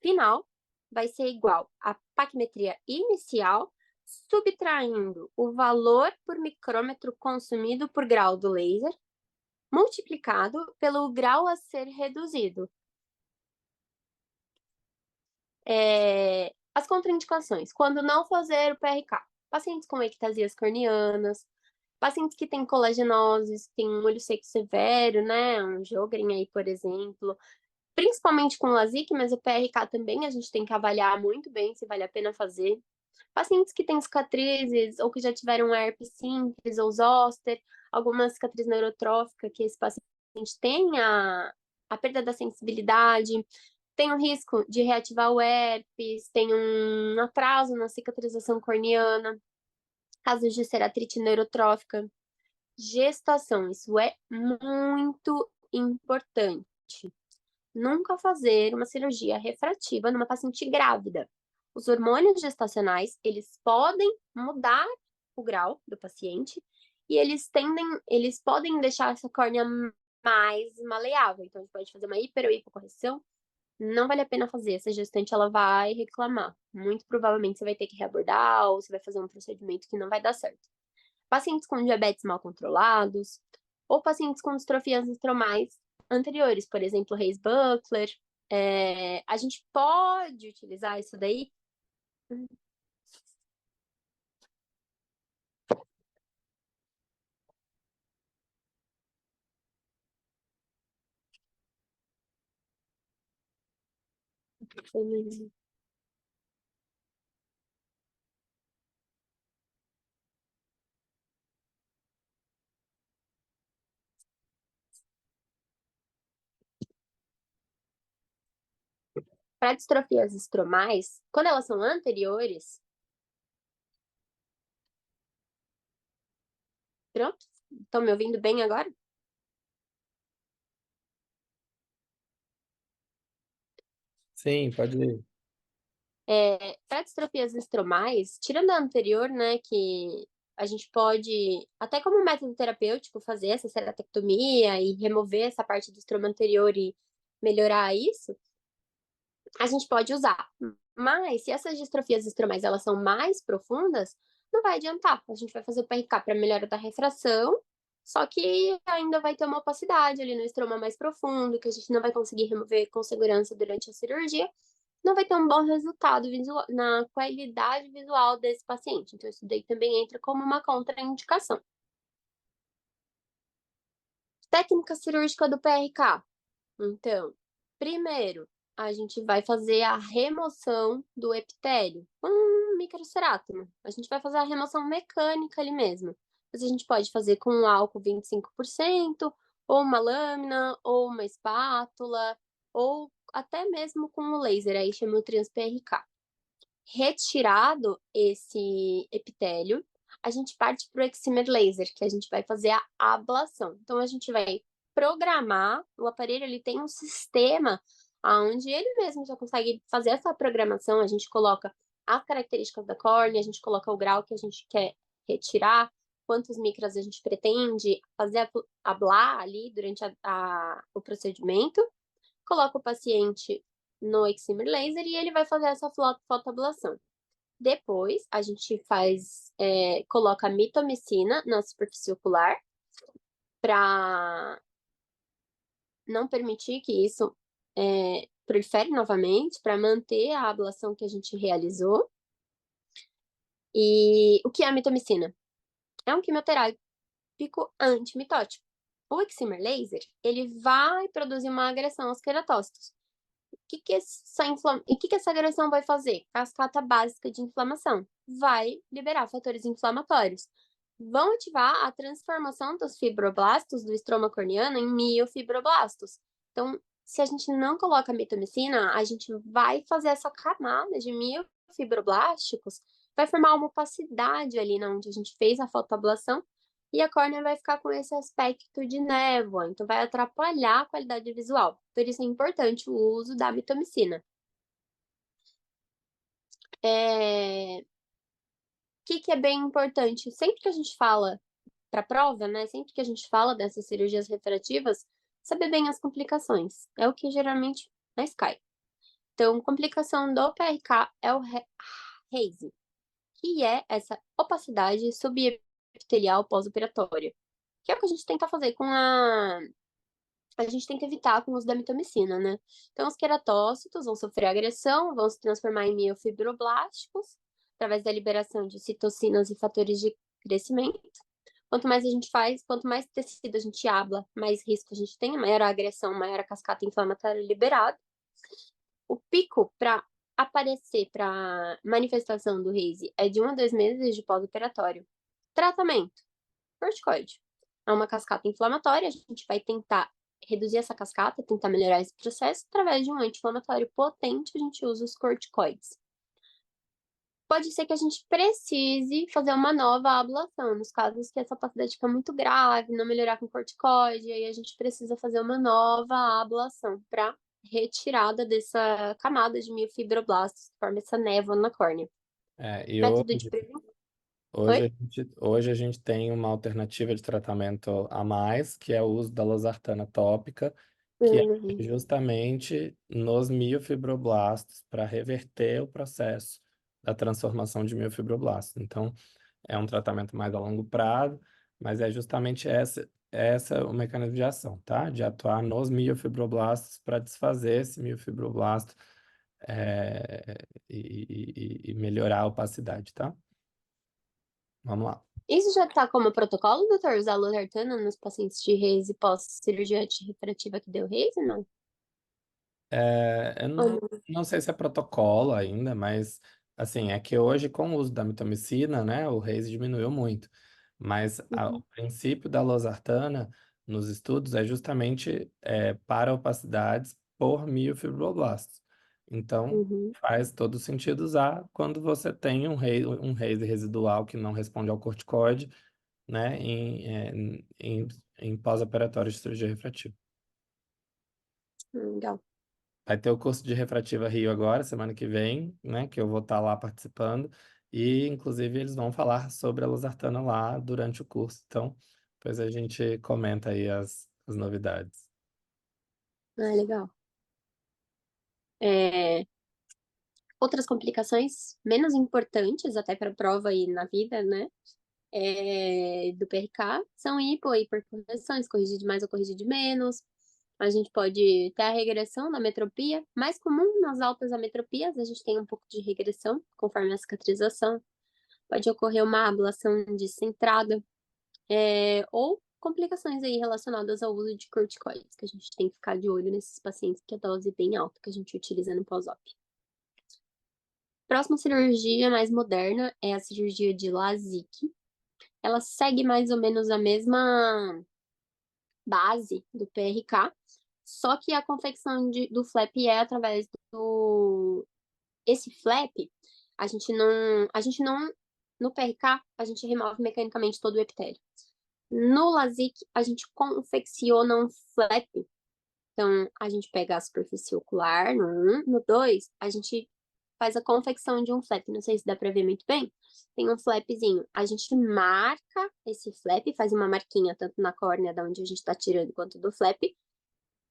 final vai ser igual à paquimetria inicial, subtraindo o valor por micrômetro consumido por grau do laser, multiplicado pelo grau a ser reduzido. As contraindicações. Quando não fazer o PRK. Pacientes com ectasias corneanas, pacientes que têm colagenoses, que têm um olho seco severo, né? Um Sjögren aí, por exemplo. Principalmente com LASIK, mas o PRK também a gente tem que avaliar muito bem se vale a pena fazer. Pacientes que têm cicatrizes ou que já tiveram herpes simples ou zoster, alguma cicatriz neurotrófica que esse paciente tem a perda da sensibilidade, tem um risco de reativar o herpes, tem um atraso na cicatrização corneana, casos de ceratrite neurotrófica, gestação, isso é muito importante. Nunca fazer uma cirurgia refrativa numa paciente grávida. Os hormônios gestacionais, eles podem mudar o grau do paciente e eles podem deixar essa córnea mais maleável. Então, a gente pode fazer uma hiper ou hipocorreção. Não vale a pena fazer. Essa gestante, ela vai reclamar. Muito provavelmente você vai ter que reabordar ou você vai fazer um procedimento que não vai dar certo. Pacientes com diabetes mal controlados ou pacientes com distrofias estromais anteriores, por exemplo, Reis-Buckler, a gente pode utilizar isso daí. Para distrofias estromais, quando elas são anteriores, pronto? Estão me ouvindo bem agora? Sim, pode ir. Para distrofias estromais, tirando a anterior, né, que a gente pode, até como método terapêutico, fazer essa ceratectomia e remover essa parte do estroma anterior e melhorar isso, a gente pode usar. Mas se essas distrofias estromais elas são mais profundas, não vai adiantar. A gente vai fazer o PRK para melhora da refração, só que ainda vai ter uma opacidade ali no estroma mais profundo, que a gente não vai conseguir remover com segurança durante a cirurgia. Não vai ter um bom resultado visual, na qualidade visual desse paciente. Então, isso daí também entra como uma contraindicação. Técnica cirúrgica do PRK. Então, primeiro, a gente vai fazer a remoção do epitélio com um microcerátomo. A gente vai fazer a remoção mecânica ali mesmo. Mas a gente pode fazer com um álcool 25%, ou uma lâmina, ou uma espátula, ou até mesmo com o laser, aí chama o Trans-PRK. Retirado esse epitélio, a gente parte para o excimer laser, que a gente vai fazer a ablação. Então, a gente vai programar, o aparelho ele tem um sistema onde ele mesmo já consegue fazer essa programação, a gente coloca as características da córnea, a gente coloca o grau que a gente quer retirar, quantos micras a gente pretende fazer ablar ali durante o procedimento, coloca o paciente no excimer laser e ele vai fazer essa fotoablação. Depois, a gente coloca mitomicina na superfície ocular para não permitir que isso prolifere novamente, para manter a ablação que a gente realizou. E o que é a mitomicina? É um quimioterápico antimitótico. O excimer laser, ele vai produzir uma agressão aos queratócitos. O que essa agressão vai fazer? Cascata básica de inflamação. Vai liberar fatores inflamatórios. Vão ativar a transformação dos fibroblastos do estroma corneano em miofibroblastos. Então, se a gente não coloca mitomicina, a gente vai fazer essa camada de miofibroblásticos, vai formar uma opacidade ali onde a gente fez a fotoablação e a córnea vai ficar com esse aspecto de névoa, então vai atrapalhar a qualidade visual. Por isso é importante o uso da mitomicina. O que é bem importante? Sempre que a gente fala para prova, né? Sempre que a gente fala dessas cirurgias refrativas, saber bem as complicações. É o que geralmente mais cai. Então, complicação do PRK é o haze, que é essa opacidade subepitelial pós-operatória, que é o que a gente tenta fazer com a gente tenta evitar com o uso da mitomicina, né? Então, os queratócitos vão sofrer agressão, vão se transformar em miofibroblásticos, através da liberação de citocinas e fatores de crescimento. Quanto mais a gente faz, quanto mais tecido a gente abla, mais risco a gente tem, maior a agressão, maior a cascata inflamatória liberada. O pico para aparecer para manifestação do RASE é de 1 a 2 meses de pós-operatório. Tratamento: corticoide. É uma cascata inflamatória, a gente vai tentar reduzir essa cascata, tentar melhorar esse processo através de um anti-inflamatório potente, a gente usa os corticoides. Pode ser que a gente precise fazer uma nova ablação, nos casos que essa opacidade fica muito grave, não melhorar com corticoide, aí a gente precisa fazer uma nova ablação para retirada dessa camada de miofibroblastos, que forma essa névoa na córnea. E Método de prevenção. hoje a gente tem uma alternativa de tratamento a mais, que é o uso da losartana tópica, que é justamente nos miofibroblastos, para reverter o processo da transformação de miofibroblastos. Então, é um tratamento mais a longo prazo, mas é justamente essa o mecanismo de ação, tá? De atuar nos miofibroblastos para desfazer esse miofibroblasto e melhorar a opacidade, tá? Vamos lá. Isso já está como protocolo, doutor? Usar losartana nos pacientes de RASE pós-cirurgia antirrefrativa que deu RASE, não? Eu Ou não? não sei se é protocolo ainda, mas assim, é que hoje com o uso da mitomicina, né, o RASE diminuiu muito. Mas o princípio da losartana nos estudos é justamente para opacidades por miofibroblastos. Então, Uhum. faz todo sentido usar quando você tem um RASE residual que não responde ao corticoide, né, em pós-operatório de cirurgia refrativa. Legal. Vai ter o curso de Refrativa Rio agora, semana que vem, né? Que eu vou estar lá participando. E, inclusive, eles vão falar sobre a losartana lá durante o curso. Então, depois a gente comenta aí as novidades. Ah, legal. Outras complicações menos importantes, até para a prova e na vida, né? Do PRK são hipercorreções, corrigir de mais ou corrigir de menos. A gente pode ter a regressão da ametropia. Mais comum nas altas ametropias, a gente tem um pouco de regressão conforme a cicatrização. Pode ocorrer uma ablação descentrada, ou complicações aí relacionadas ao uso de corticoides, que a gente tem que ficar de olho nesses pacientes que a dose é bem alta que a gente utiliza no pós-op. Próxima cirurgia mais moderna é a cirurgia de LASIK. Ela segue mais ou menos a mesma base do PRK, só que a confecção do flap é através do... Esse flap, a gente não... No PRK, a gente remove mecanicamente todo o epitélio. No LASIK, a gente confecciona um flap. Então, a gente pega a superfície ocular no 1, no 2, a gente faz a confecção de um flap. Não sei se dá pra ver muito bem. Tem um flapzinho. A gente marca esse flap, faz uma marquinha tanto na córnea, da onde a gente tá tirando, quanto do flap.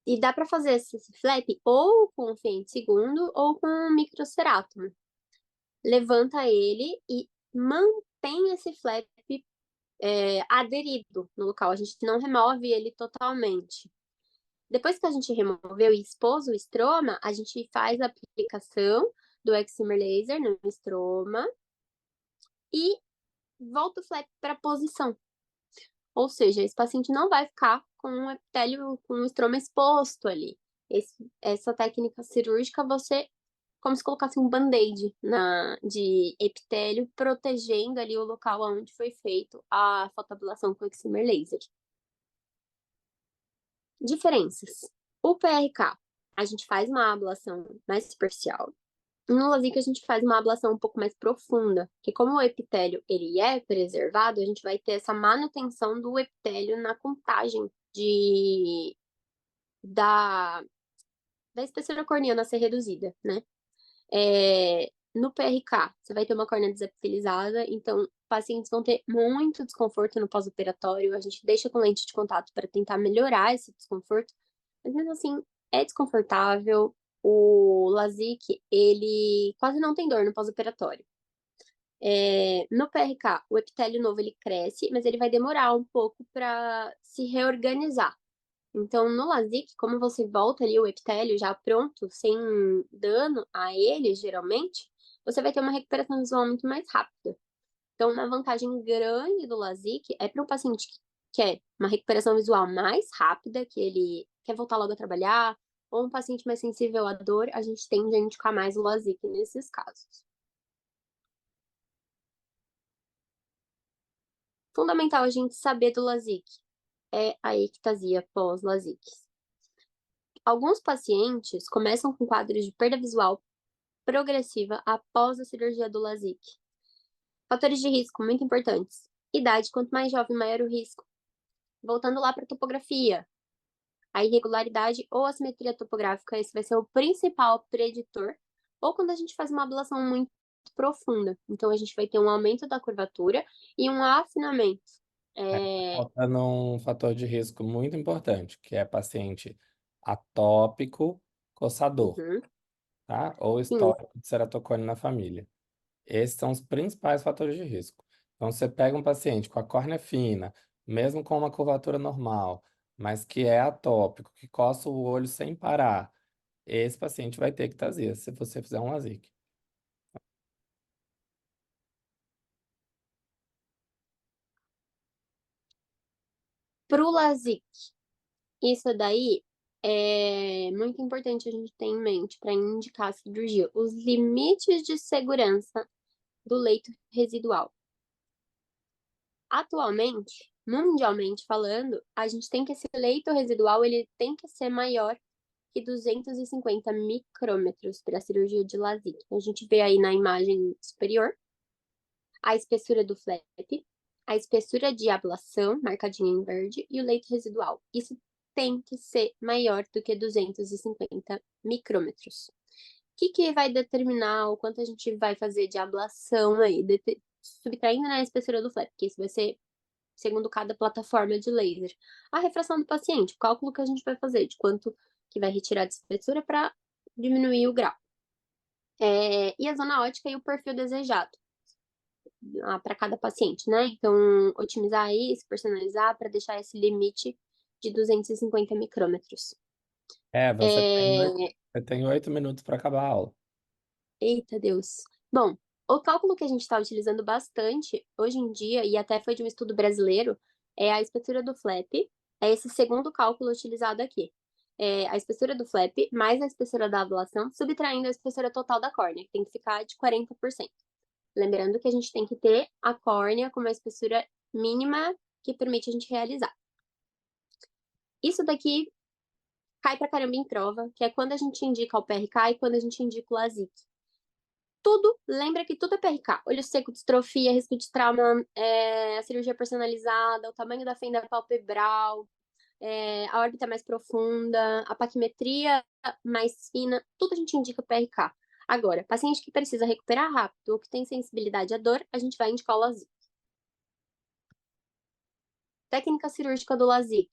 E dá pra fazer esse flap ou com o fente segundo ou com um microcerato. Levanta ele e mantém esse flap aderido no local. A gente não remove ele totalmente. Depois que a gente removeu e expôs o estroma, a gente faz a aplicação do excimer laser no estroma e volta o flap para a posição. Ou seja, esse paciente não vai ficar com o epitélio, com o estroma exposto ali. Essa técnica cirúrgica, como se colocasse um band-aid de epitélio, protegendo ali o local onde foi feito a fotoablação com excimer laser. Diferenças. O PRK, a gente faz uma ablação mais superficial. No LASIK, a gente faz uma ablação um pouco mais profunda, que como o epitélio ele é preservado, a gente vai ter essa manutenção do epitélio na contagem da espessura corneana ser reduzida, né? No PRK, você vai ter uma córnea desepitelizada, então pacientes vão ter muito desconforto no pós-operatório. A gente deixa com lente de contato para tentar melhorar esse desconforto, mas mesmo assim é desconfortável. O LASIK, ele quase não tem dor no pós-operatório. No PRK, o epitélio novo ele cresce, mas ele vai demorar um pouco para se reorganizar. Então, no LASIK, como você volta ali o epitélio já pronto, sem dano a ele, geralmente, você vai ter uma recuperação visual muito mais rápida. Então, uma vantagem grande do LASIK é para um paciente que quer uma recuperação visual mais rápida, que ele quer voltar logo a trabalhar, ou um paciente mais sensível à dor, a gente tende a indicar mais o LASIK nesses casos. Fundamental a gente saber do LASIK é a ectasia pós-LASIK. Alguns pacientes começam com quadros de perda visual progressiva após a cirurgia do LASIK. Fatores de risco muito importantes. Idade, quanto mais jovem, maior o risco. Voltando lá para a topografia. A irregularidade ou assimetria topográfica, esse vai ser o principal preditor. Ou quando a gente faz uma ablação muito profunda. Então, a gente vai ter um aumento da curvatura e um afinamento. Faltando um fator de risco muito importante, que é paciente atópico, coçador, Uhum. tá? Ou histórico de ceratocone na família. Esses são os principais fatores de risco. Então, você pega um paciente com a córnea fina, mesmo com uma curvatura normal, mas que é atópico, que coça o olho sem parar, esse paciente vai ter ectasia se você fizer um LASIK. Para o LASIK, isso daí é muito importante a gente ter em mente para indicar a cirurgia. Os limites de segurança do leito residual. Atualmente, mundialmente falando, a gente tem que esse leito residual ele tem que ser maior que 250 micrômetros para a cirurgia de LASIK. A gente vê aí na imagem superior a espessura do flap, a espessura de ablação, marcadinha em verde, e o leito residual. Isso tem que ser maior do que 250 micrômetros. O que vai determinar o quanto a gente vai fazer de ablação aí, subtraindo na espessura do flap, que isso vai ser segundo cada plataforma de laser. A refração do paciente, o cálculo que a gente vai fazer de quanto que vai retirar de espessura para diminuir o grau. E a zona ótica e o perfil desejado para cada paciente, né? Então, otimizar isso, personalizar para deixar esse limite de 250 micrômetros. Você tem 8 minutos para acabar a aula. Eita Deus. Bom, o cálculo que a gente está utilizando bastante hoje em dia, e até foi de um estudo brasileiro, é a espessura do flap. É esse segundo cálculo utilizado aqui. É a espessura do flap mais a espessura da ablação, subtraindo a espessura total da córnea, que tem que ficar de 40%. Lembrando que a gente tem que ter a córnea com uma espessura mínima que permite a gente realizar. Isso daqui cai pra caramba em prova, que é quando a gente indica o PRK e quando a gente indica o LASIK. Tudo, lembra que tudo é PRK. Olho seco, distrofia, risco de trauma, a cirurgia personalizada, o tamanho da fenda palpebral, a órbita mais profunda, a paquimetria mais fina, tudo a gente indica PRK. Agora, paciente que precisa recuperar rápido ou que tem sensibilidade à dor, a gente vai indicar o LASIK. Técnica cirúrgica do LASIK.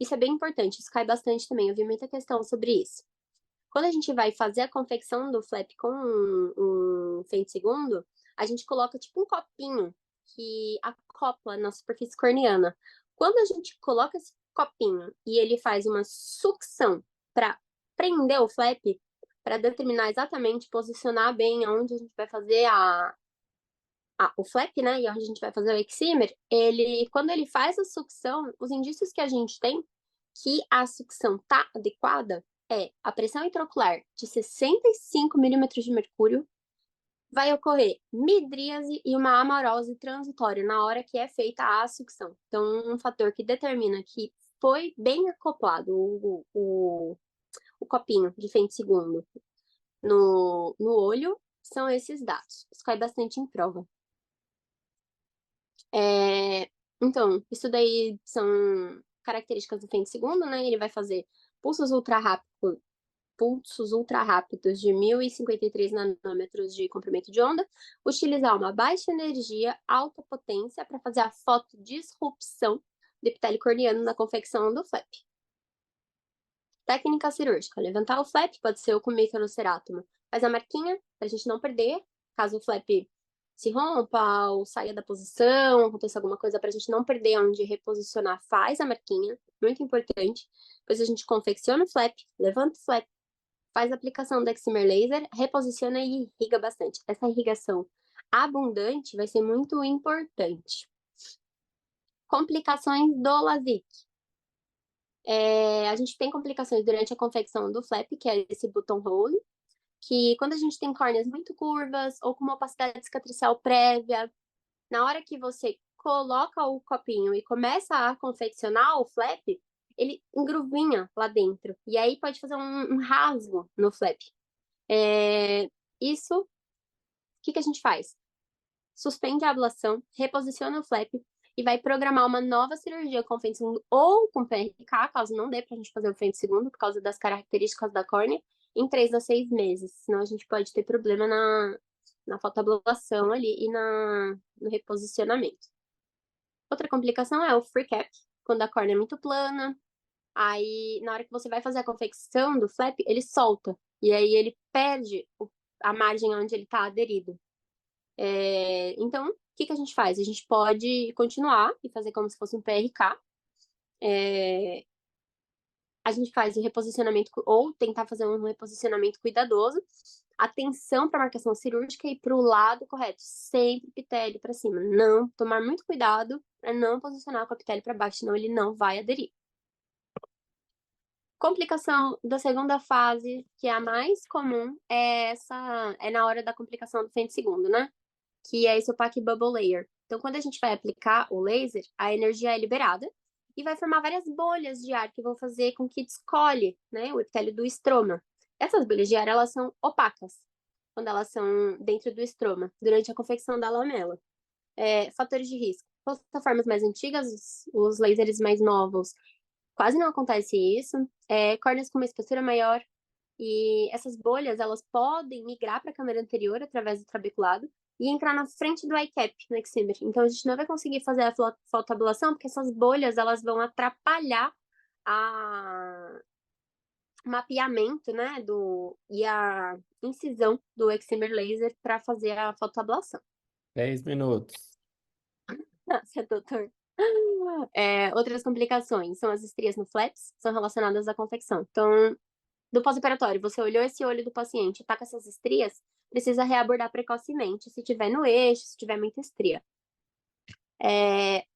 Isso é bem importante, isso cai bastante também, eu vi muita questão sobre isso. Quando a gente vai fazer a confecção do flap com um fento-segundo, a gente coloca tipo um copinho que acopla na superfície corneana. Quando a gente coloca esse copinho e ele faz uma sucção para prender o flap, para determinar exatamente, posicionar bem onde a gente vai fazer o flap, né, e onde a gente vai fazer o excimer, quando ele faz a sucção, os indícios que a gente tem que a sucção tá adequada é a pressão intraocular de 65 milímetros de mercúrio, vai ocorrer midríase e uma amarose transitória na hora que é feita a sucção. Então, um fator que determina que foi bem acoplado o copinho de fento-segundo no olho são esses dados. Isso cai bastante em prova. Então, isso daí são características do fento-segundo, né? Ele vai fazer pulsos ultra rápidos de 1053 nanômetros de comprimento de onda, utilizar uma baixa energia, alta potência para fazer a fotodisrupção do epitélio corneano na confecção do flap. Técnica cirúrgica. Levantar o flap, pode ser o com microcerátomo. Faz a marquinha, para a gente não perder, caso o flap se rompa ou saia da posição, aconteça alguma coisa, para a gente não perder onde reposicionar, faz a marquinha, muito importante. Depois a gente confecciona o flap, levanta o flap, faz a aplicação do excimer laser, reposiciona e irriga bastante. Essa irrigação abundante vai ser muito importante. Complicações do LASIK. A gente tem complicações durante a confecção do flap, que é esse buttonhole, que quando a gente tem córneas muito curvas ou com uma opacidade cicatricial prévia, na hora que você coloca o copinho e começa a confeccionar o flap, ele engruvinha lá dentro. E aí pode fazer um rasgo no flap. Isso, o que a gente faz? Suspende a ablação, reposiciona o flap e vai programar uma nova cirurgia com fento-segundo ou com PRK, caso não dê pra gente fazer o fento-segundo, por causa das características da córnea, em 3 a 6 meses. Senão a gente pode ter problema na fotoablação ali e no reposicionamento. Outra complicação é o free cap, quando a córnea é muito plana. Aí, na hora que você vai fazer a confecção do flap, ele solta. E aí ele perde a margem onde ele está aderido. Então, o que a gente faz? A gente pode continuar e fazer como se fosse um PRK. A gente faz o reposicionamento, ou tentar fazer um reposicionamento cuidadoso. Atenção para a marcação cirúrgica e para o lado correto. Sempre epitélio para cima. Não, tomar muito cuidado para não posicionar com o epitélio para baixo, senão ele não vai aderir. Complicação da segunda fase, que é a mais comum, é na hora da complicação do fento-segundo, né? Que é esse opaque bubble layer. Então, quando a gente vai aplicar o laser, a energia é liberada e vai formar várias bolhas de ar que vão fazer com que descole, né, o epitélio do estroma. Essas bolhas de ar, elas são opacas quando elas são dentro do estroma, durante a confecção da lamela. Fatores de risco. Plataformas mais antigas, os lasers mais novos, quase não acontece isso. Córneas com uma espessura maior. E essas bolhas, elas podem migrar para a câmera anterior através do trabeculado e entrar na frente do iCap, no excimer. Então, a gente não vai conseguir fazer a fotoablação porque essas bolhas, elas vão atrapalhar mapeamento, né, e a incisão do excimer laser para fazer a fotoablação. 10 minutos. Nossa, doutor. Outras complicações são as estrias no flaps, são relacionadas à confecção. Então, do pós-operatório, você olhou esse olho do paciente, tá com essas estrias, precisa reabordar precocemente, se tiver no eixo, se tiver muita estria.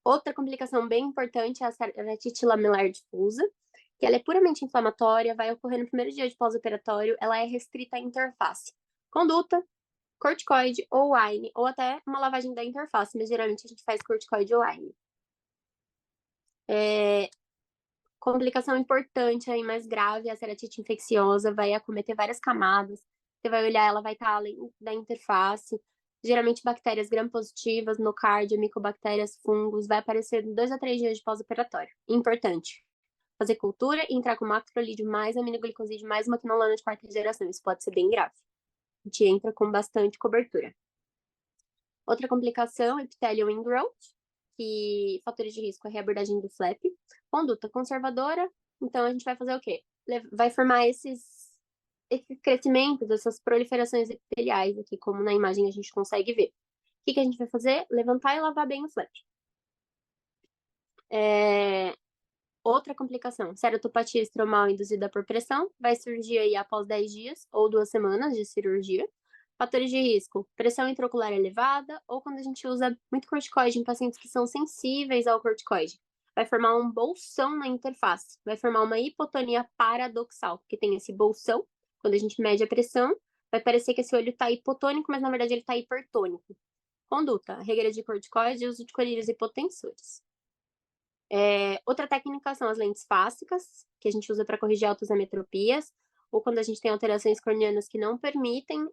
Outra complicação bem importante é a ceratite lamilar difusa, que ela é puramente inflamatória, vai ocorrer no primeiro dia de pós-operatório, ela é restrita à interface. Conduta, corticoide ou AINE, ou até uma lavagem da interface, mas geralmente a gente faz corticoide ou AINE. Complicação importante aí, mais grave, é a ceratite infecciosa, vai acometer várias camadas. Você vai olhar, ela vai estar além da interface. Geralmente bactérias gram-positivas, nocardia, micobactérias, fungos, vai aparecer em 2 a 3 dias de pós-operatório. Importante. Fazer cultura e entrar com macrolídeo mais aminoglicosídeo mais uma quinolona de 4ª geração. Isso pode ser bem grave. A gente entra com bastante cobertura. Outra complicação, epithelial ingrowth, que fatores de risco é reabordagem do flap. Conduta conservadora, então a gente vai fazer o quê? Vai formar esses crescimentos, essas proliferações epiteliais aqui, como na imagem a gente consegue ver. O que a gente vai fazer? Levantar e lavar bem o flap. Outra complicação, ceratopatia estromal induzida por pressão, vai surgir aí após 10 dias ou 2 semanas de cirurgia. Fatores de risco, pressão intraocular elevada ou quando a gente usa muito corticoide em pacientes que são sensíveis ao corticoide. Vai formar um bolsão na interface, vai formar uma hipotonia paradoxal, porque tem esse bolsão, quando a gente mede a pressão, vai parecer que esse olho está hipotônico, mas na verdade ele está hipertônico. Conduta, regra de corticoide e uso de colírios hipotensores. Outra técnica são as lentes fásicas, que a gente usa para corrigir altas ametropias, ou quando a gente tem alterações corneanas que não permitem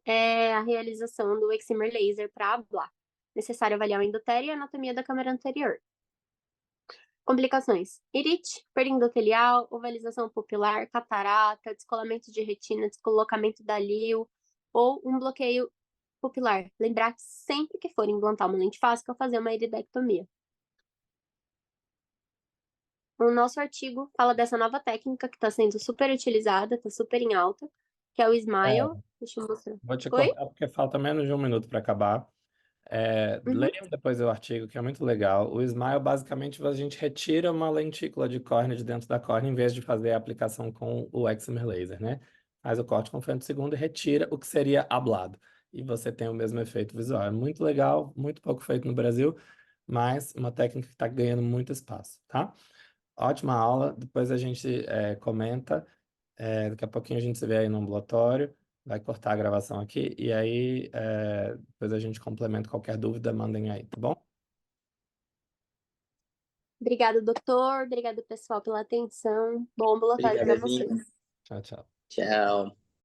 a realização do excimer laser para ablar. Necessário avaliar o endotélio e a anatomia da câmara anterior. Complicações: irite, perda endotelial, ovalização pupilar, catarata, descolamento de retina, deslocamento da lio ou um bloqueio pupilar. Lembrar que sempre que for implantar uma lente fásica, fazer uma iridectomia. O nosso artigo fala dessa nova técnica que está sendo super utilizada, está super em alta, que é o Smile. Deixa eu mostrar. Vou te Oi? cortar porque falta menos de 1 minuto para acabar. Uhum. Leiam depois o artigo, que é muito legal. O Smile, basicamente, a gente retira uma lentícula de córnea de dentro da córnea, em vez de fazer a aplicação com o excimer laser, né? Faz o corte com femtosegundo e retira o que seria ablado. E você tem o mesmo efeito visual. É muito legal, muito pouco feito no Brasil, mas uma técnica que está ganhando muito espaço, tá? Ótima aula. Depois a gente comenta. Daqui a pouquinho a gente se vê aí no ambulatório. Vai cortar a gravação aqui. E aí, depois a gente complementa qualquer dúvida, mandem aí, tá bom? Obrigada, doutor. Obrigada, pessoal, pela atenção. Bom ambulatório para Obrigado, vocês. Aline. Tchau, tchau. Tchau.